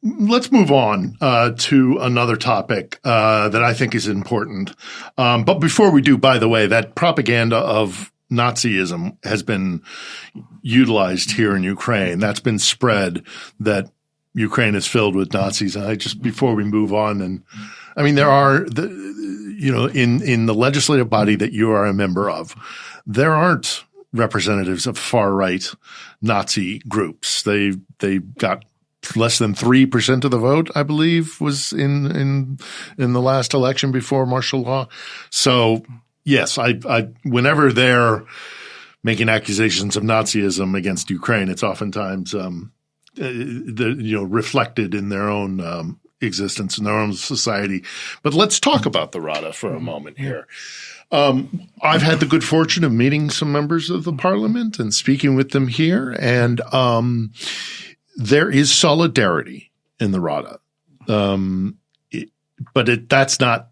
Let's move on to another topic that I think is important. But before we do, by the way, that propaganda of Nazism has been utilized here in Ukraine. That's been spread that Ukraine is filled with Nazis. And before we move on, and I mean, there are, in the legislative body that you are a member of, there aren't representatives of far-right Nazi groups. They got less than 3% of the vote, I believe, was in the last election before martial law. So yes, I whenever they're making accusations of Nazism against Ukraine, it's oftentimes reflected in their own existence in their own society. But let's talk about the Rada for a moment here. I've had the good fortune of meeting some members of the parliament and speaking with them here, and there is solidarity in the Rada, but that's not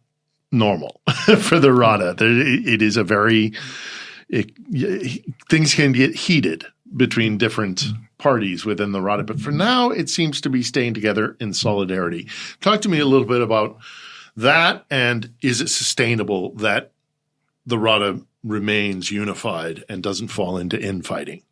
normal for the Rada. It is things can get heated between different parties within the Rada, but for now it seems to be staying together in solidarity. Talk to me a little bit about that, and is it sustainable that the Rada remains unified and doesn't fall into infighting?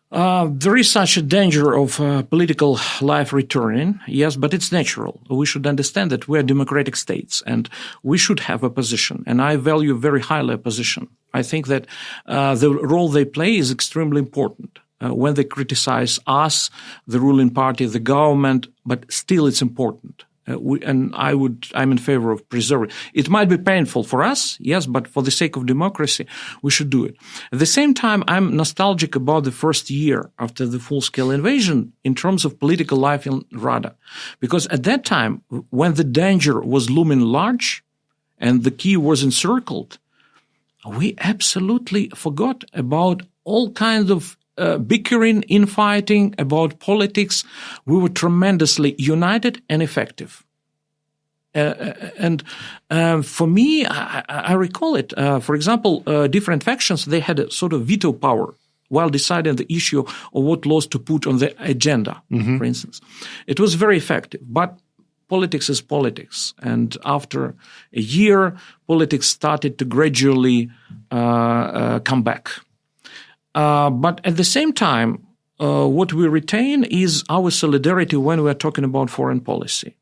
There is such a danger of political life returning, yes, but it's natural. We should understand that we are democratic states and we should have opposition. And I value very highly opposition. I think that the role they play is extremely important. When they criticize us, the ruling party, the government, but still it's important. I'm in favor of preserving. It might be painful for us, yes, but for the sake of democracy, we should do it. At the same time, I'm nostalgic about the first year after the full-scale invasion in terms of political life in Rada. Because at that time, when the danger was looming large and the key was encircled, we absolutely forgot about all kinds of bickering, infighting, about politics. We were tremendously united and effective. For me, I recall it. For example, different factions, they had a sort of veto power while deciding the issue of what laws to put on the agenda, for instance. It was very effective, but politics is politics. And after a year, politics started to gradually come back. But at the same time, what we retain is our solidarity when we are talking about foreign policy.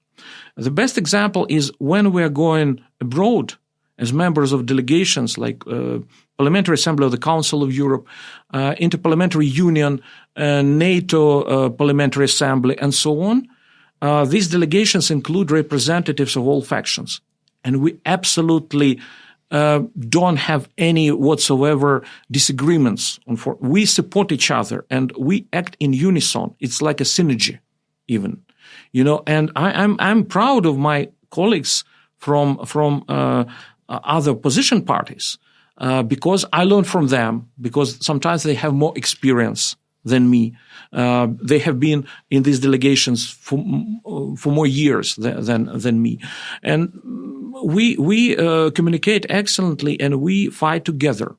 The best example is when we are going abroad as members of delegations like Parliamentary Assembly of the Council of Europe, Interparliamentary Union, NATO Parliamentary Assembly, and so on. These delegations include representatives of all factions. And we absolutely don't have any whatsoever disagreements. We support each other and we act in unison. It's like a synergy, even, And I'm proud of my colleagues from other opposition parties because I learned from them. Because sometimes they have more experience than me. They have been in these delegations for more years than me, and we communicate excellently and we fight together.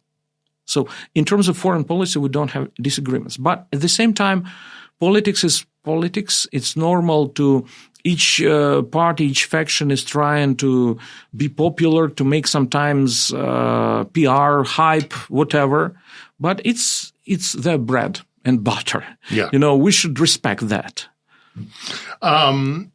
So in terms of foreign policy, we don't have disagreements. But at the same time, politics is politics. It's normal to each party, each faction is trying to be popular, to make sometimes PR, hype, whatever. But it's their bread and butter. Yeah. We should respect that. I'm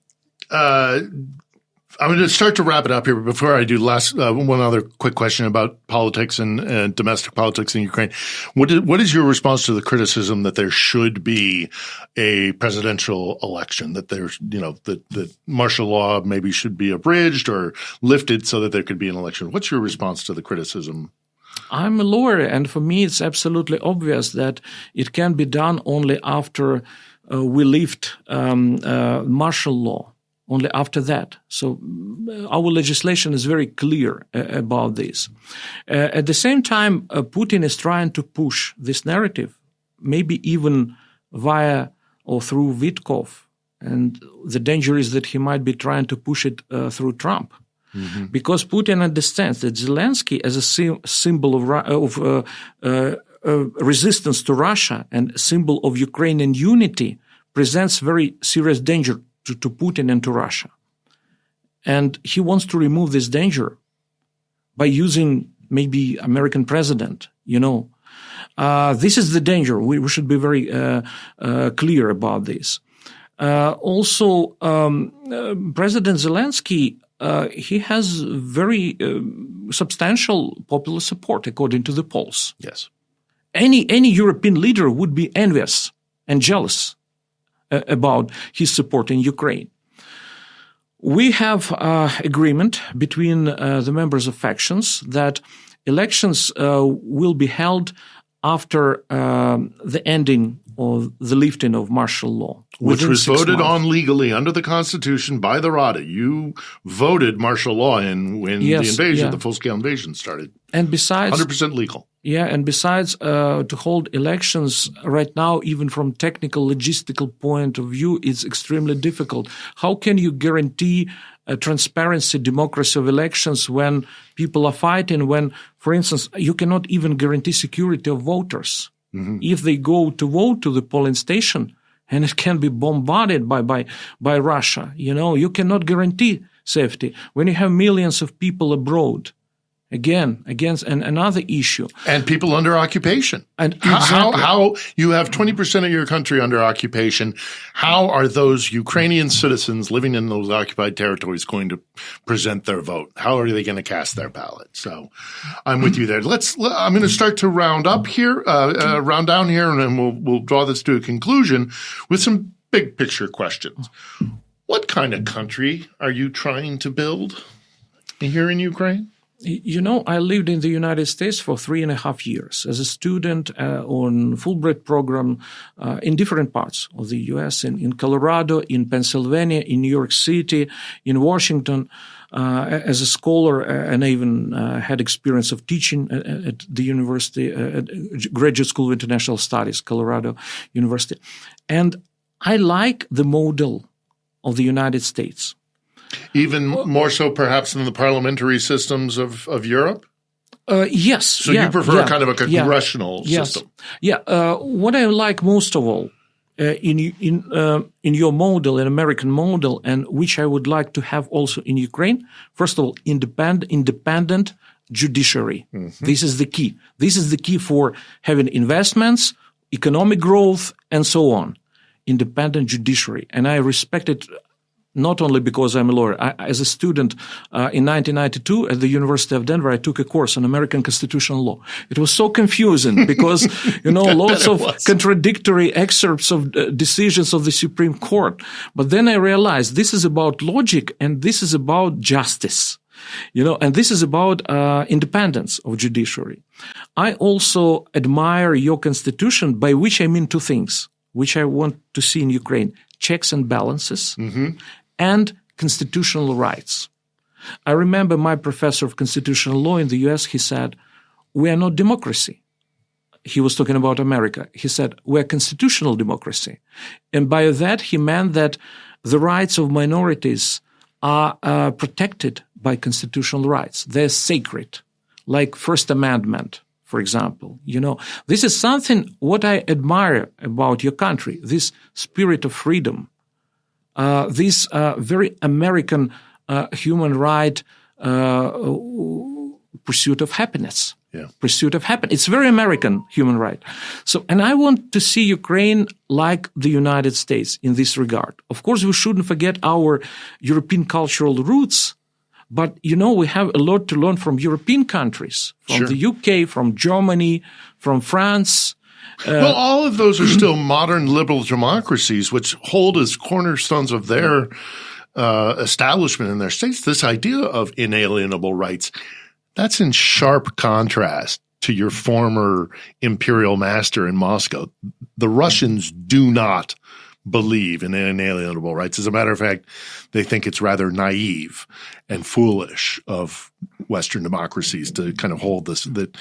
going to start to wrap it up here, but before I do, one other quick question about politics and domestic politics in Ukraine. What is your response to the criticism that there should be a presidential election, that there's, that martial law maybe should be abridged or lifted so that there could be an election? What's your response to the criticism? I'm a lawyer, and for me it's absolutely obvious that it can be done only after we lift martial law. Only after that. So our legislation is very clear about this. At the same time, Putin is trying to push this narrative, maybe even via or through Vitkov. And the danger is that he might be trying to push it through Trump. Mm-hmm. Because Putin understands that Zelensky, as a symbol of resistance to Russia and symbol of Ukrainian unity, presents very serious danger to Putin and to Russia. And he wants to remove this danger by using maybe American president, This is the danger. We should be very clear about this. Also, President Zelensky, he has very substantial popular support according to the polls. Yes. Any European leader would be envious and jealous about his support in Ukraine. We have agreement between the members of factions that elections will be held after the ending of the lifting of martial law. Which was voted on legally under the Constitution by the Rada. You voted martial law in when the invasion, the full-scale invasion started. And besides— 100% legal. Yeah, and besides, to hold elections right now, even from technical, logistical point of view, it's extremely difficult. How can you guarantee transparency, democracy of elections when people are fighting, when, for instance, you cannot even guarantee security of voters? Mm-hmm. If they go to vote to the polling station and it can be bombarded by Russia, you cannot guarantee safety. When you have millions of people abroad, again, against another issue. And people under occupation. And how you have 20% of your country under occupation. How are those Ukrainian citizens living in those occupied territories going to present their vote? How are they going to cast their ballot? So I'm with you there. I'm going to start to round down here, and then we'll draw this to a conclusion with some big picture questions. What kind of country are you trying to build here in Ukraine? I lived in the United States for 3.5 years as a student on Fulbright program in different parts of the U.S., in Colorado, in Pennsylvania, in New York City, in Washington, as a scholar, and I even had experience of teaching at the university, at Graduate School of International Studies, Colorado University. And I like the model of the United States. Even more so, perhaps, than the parliamentary systems of Europe? Yes. So you prefer kind of a congressional system? Yeah. What I like most of all in your model, an American model, and which I would like to have also in Ukraine, first of all, independent judiciary. Mm-hmm. This is the key. This is the key for having investments, economic growth, and so on. Independent judiciary. And I respect it Not only because I'm a lawyer. As a student in 1992 at the University of Denver, I took a course on American constitutional law. It was so confusing because, lots of contradictory excerpts of decisions of the Supreme Court. But then I realized this is about logic and this is about justice. And this is about independence of judiciary. I also admire your constitution, by which I mean two things, which I want to see in Ukraine: checks and balances, and constitutional rights. I remember my professor of constitutional law in the US, he said, we are not democracy. He was talking about America. He said, we're constitutional democracy. And by that, he meant that the rights of minorities are protected by constitutional rights. They're sacred, like First Amendment, for example. This is something what I admire about your country, this spirit of freedom. This very American human right pursuit of happiness. Yeah. Pursuit of happiness. It's very American human right. So, and I want to see Ukraine like the United States in this regard. Of course, we shouldn't forget our European cultural roots, but, we have a lot to learn from European countries, from the UK, from Germany, from France. Well, all of those are still modern liberal democracies, which hold as cornerstones of their establishment in their states this idea of inalienable rights. That's in sharp contrast to your former imperial master in Moscow. The Russians do not believe in inalienable rights. As a matter of fact, they think it's rather naive and foolish of Western democracies to kind of hold this, that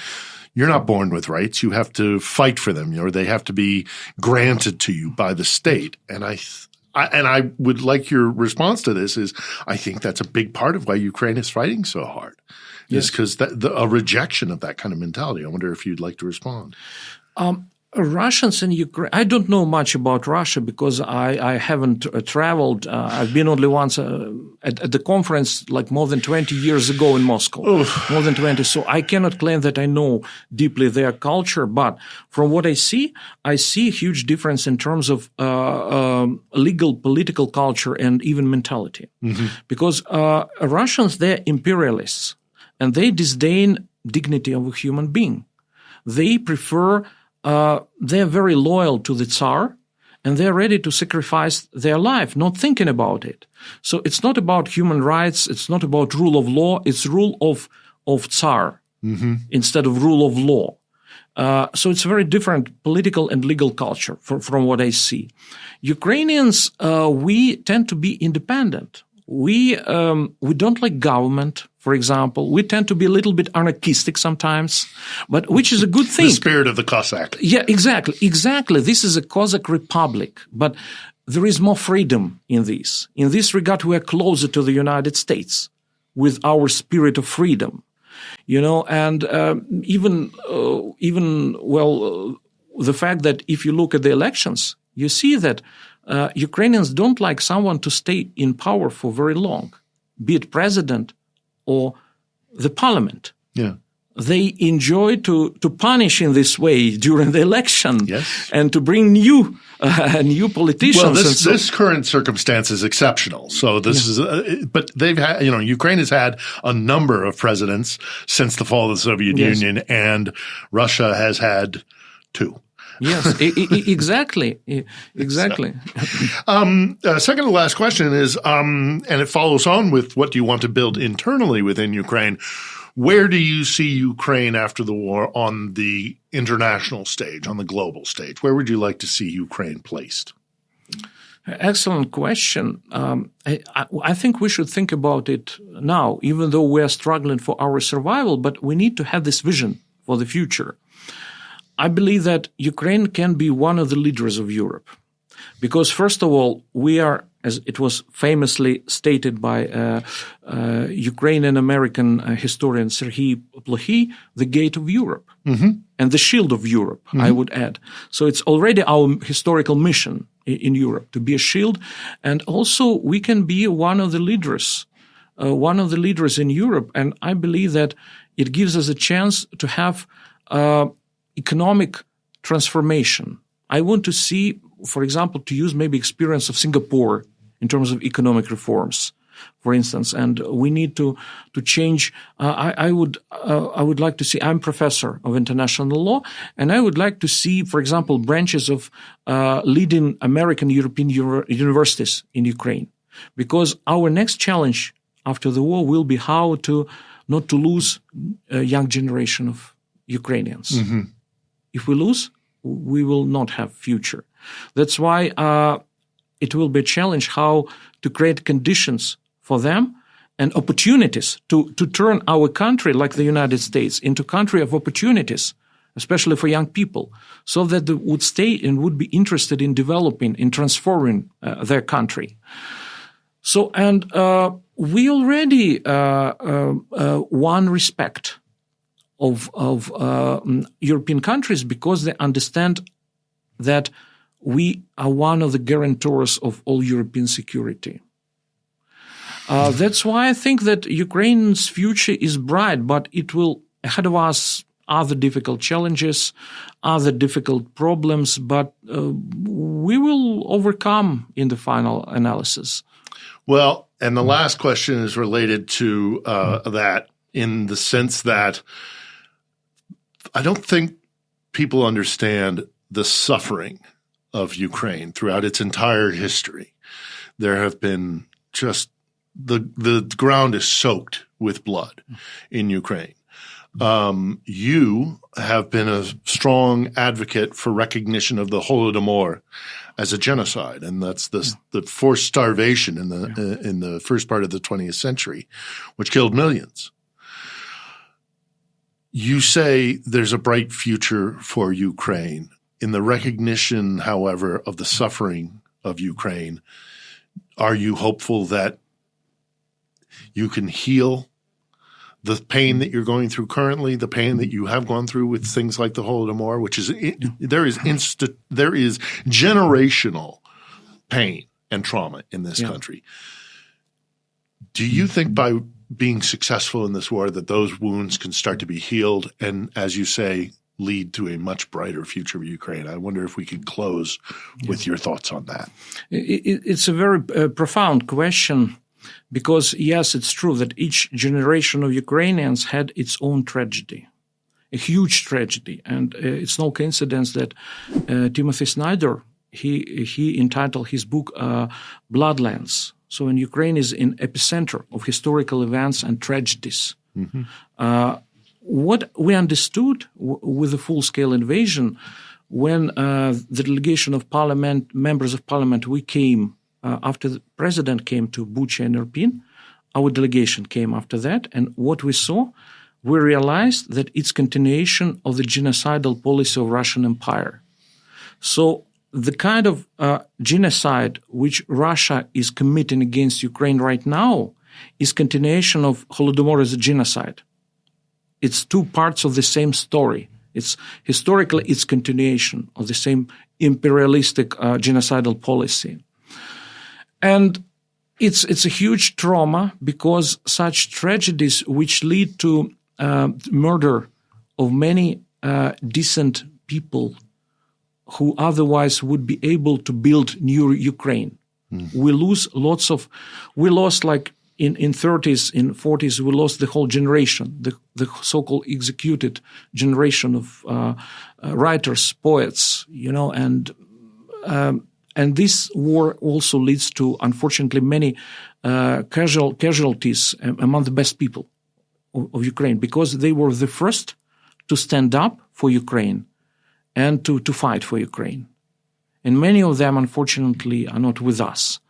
you're not born with rights. You have to fight for them, or they have to be granted to you by the state. And I would like your response to this is I think that's a big part of why Ukraine is fighting so hard. Yes. Is because a rejection of that kind of mentality. I wonder if you'd like to respond. Russians in Ukraine, I don't know much about Russia because I haven't traveled. I've been only once at the conference like more than 20 years ago in Moscow. Oof. More than 20. So I cannot claim that I know deeply their culture. But from what I see a huge difference in terms of legal, political culture and even mentality. Mm-hmm. Because Russians, they're imperialists. And they disdain dignity of a human being. They prefer, they're very loyal to the Tsar, and they're ready to sacrifice their life, not thinking about it. So it's not about human rights, it's not about rule of law, it's rule of Tsar instead of rule of law. So it's a very different political and legal culture from what I see. Ukrainians, we tend to be independent. We don't like government, for example. We tend to be a little bit anarchistic sometimes, but which is a good thing. The spirit of the Cossack. Yeah, exactly. Exactly. This is a Cossack republic, but there is more freedom in this. In this regard, we are closer to the United States with our spirit of freedom, and even the fact that if you look at the elections, you see that Ukrainians don't like someone to stay in power for very long, be it president or the parliament. Yeah. They enjoy to punish in this way during the election, yes, and to bring new politicians. Well, this current circumstance is exceptional. So this is, but they've had, Ukraine has had a number of presidents since the fall of the Soviet Union, and Russia has had two. Yes, exactly. Second to last question is, and it follows on with what do you want to build internally within Ukraine? Where do you see Ukraine after the war on the international stage, on the global stage? Where would you like to see Ukraine placed? Excellent question. I think we should think about it now, even though we are struggling for our survival, but we need to have this vision for the future. I believe that Ukraine can be one of the leaders of Europe because, first of all, we are, as it was famously stated by Ukrainian-American historian Serhiy Plokhy, the gate of Europe and the shield of Europe, I would add. So it's already our historical mission in Europe to be a shield. And also we can be one of the leaders in Europe. And I believe that it gives us a chance to have economic transformation. I want to see, for example, to use maybe experience of Singapore in terms of economic reforms, for instance, and we need to change. I would like to see. I'm professor of international law, and I would like to see, for example, branches of leading American European universities in Ukraine, because our next challenge after the war will be how to not to lose a young generation of Ukrainians. Mm-hmm. If we lose, we will not have future. That's why it will be a challenge how to create conditions for them and opportunities to turn our country, like the United States, into a country of opportunities, especially for young people, so that they would stay and would be interested in developing, in transforming their country. So, and we already won respect of European countries because they understand that we are one of the guarantors of all European security. That's why I think that Ukraine's future is bright, but it will ahead of us other difficult challenges, other difficult problems, but we will overcome in the final analysis. Well, and the last question is related to that in the sense that I don't think people understand the suffering of Ukraine throughout its entire history. There have been just the ground is soaked with blood in Ukraine. You have been a strong advocate for recognition of the Holodomor as a genocide, and that's the forced starvation in the first part of the 20th century, which killed millions. You say there's a bright future for Ukraine. In the recognition, however, of the suffering of Ukraine, are you hopeful that you can heal the pain that you're going through currently, the pain that you have gone through with things like the Holodomor, which is there is generational pain and trauma in this country. Do you think by being successful in this war that those wounds can start to be healed and, as you say, lead to a much brighter future of Ukraine? I wonder if we could close with your thoughts on that. It's a very profound question. Because, yes, it's true that each generation of Ukrainians had its own tragedy, a huge tragedy. And it's no coincidence that Timothy Snyder, he entitled his book Bloodlands. So in Ukraine is in epicenter of historical events and tragedies. Mm-hmm. What we understood with the full-scale invasion, when the delegation of parliament, members of parliament, we came after the president came to Bucha and Irpin, our delegation came after that, and what we saw, we realized that it's continuation of the genocidal policy of Russian Empire. So the kind of genocide which Russia is committing against Ukraine right now is continuation of Holodomor as a genocide. It's two parts of the same story. It's historically it's continuation of the same imperialistic genocidal policy. And it's a huge trauma because such tragedies which lead to murder of many decent people who otherwise would be able to build new Ukraine. Mm. We lost like in 30s, in 40s, we lost the whole generation, the so-called executed generation of writers, poets, and this war also leads to, unfortunately, many casualties among the best people of Ukraine because they were the first to stand up for Ukraine and to fight for Ukraine. And many of them, unfortunately, are not with us.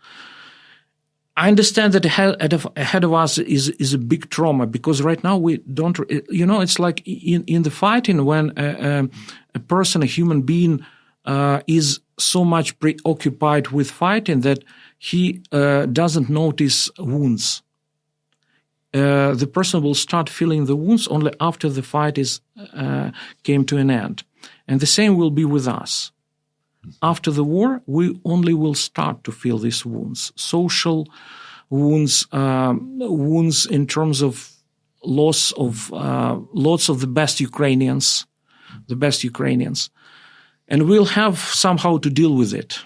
I understand that ahead of us is a big trauma because right now we don't, it's like in the fighting when a person, a human being, is so much preoccupied with fighting that he doesn't notice wounds. The person will start feeling the wounds only after the fight came to an end. And the same will be with us. After the war, we only will start to feel these wounds, social wounds, wounds in terms of loss of lots of the best Ukrainians. And we'll have somehow to deal with it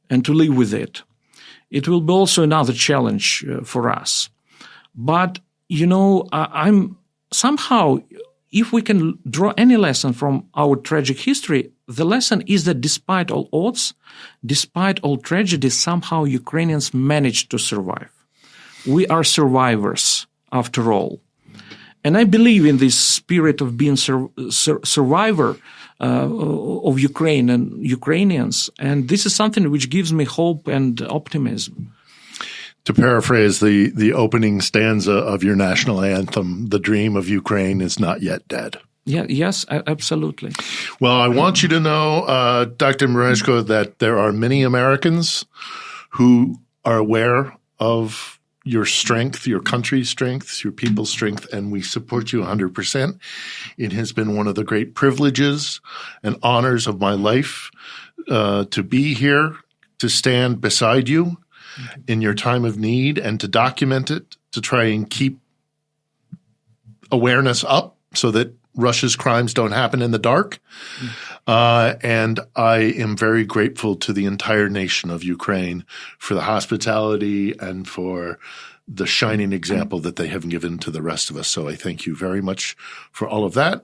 and to live with it. It will be also another challenge for us. But, I'm somehow, if we can draw any lesson from our tragic history, the lesson is that despite all odds, despite all tragedies, somehow Ukrainians managed to survive. We are survivors, after all. And I believe in this spirit of being survivor of Ukraine and Ukrainians. And this is something which gives me hope and optimism. To paraphrase the opening stanza of your national anthem, the dream of Ukraine is not yet dead. Yeah, yes, absolutely. Well, I want you to know, Dr. Merezhko, that there are many Americans who are aware of your strength, your country's strength, your people's strength, and we support you 100%. It has been one of the great privileges and honors of my life to be here, to stand beside you in your time of need and to document it, to try and keep awareness up so that Russia's crimes don't happen in the dark. And I am very grateful to the entire nation of Ukraine for the hospitality and for the shining example that they have given to the rest of us. So I thank you very much for all of that.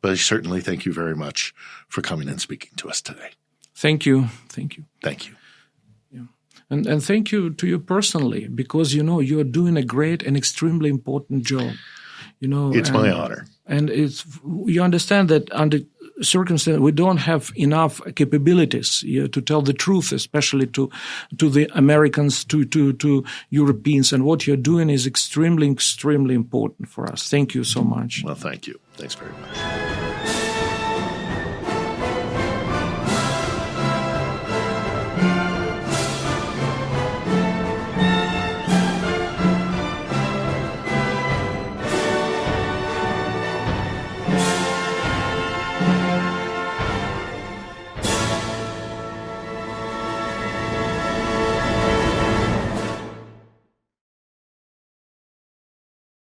But I certainly thank you very much for coming and speaking to us today. Thank you. Thank you. Thank you. And thank you to you personally, because, you're doing a great and extremely important job. It's my honor. And you understand that under circumstances, we don't have enough capabilities to tell the truth, especially to the Americans, to Europeans. And what you're doing is extremely, extremely important for us. Thank you so much. Well, thank you. Thanks very much.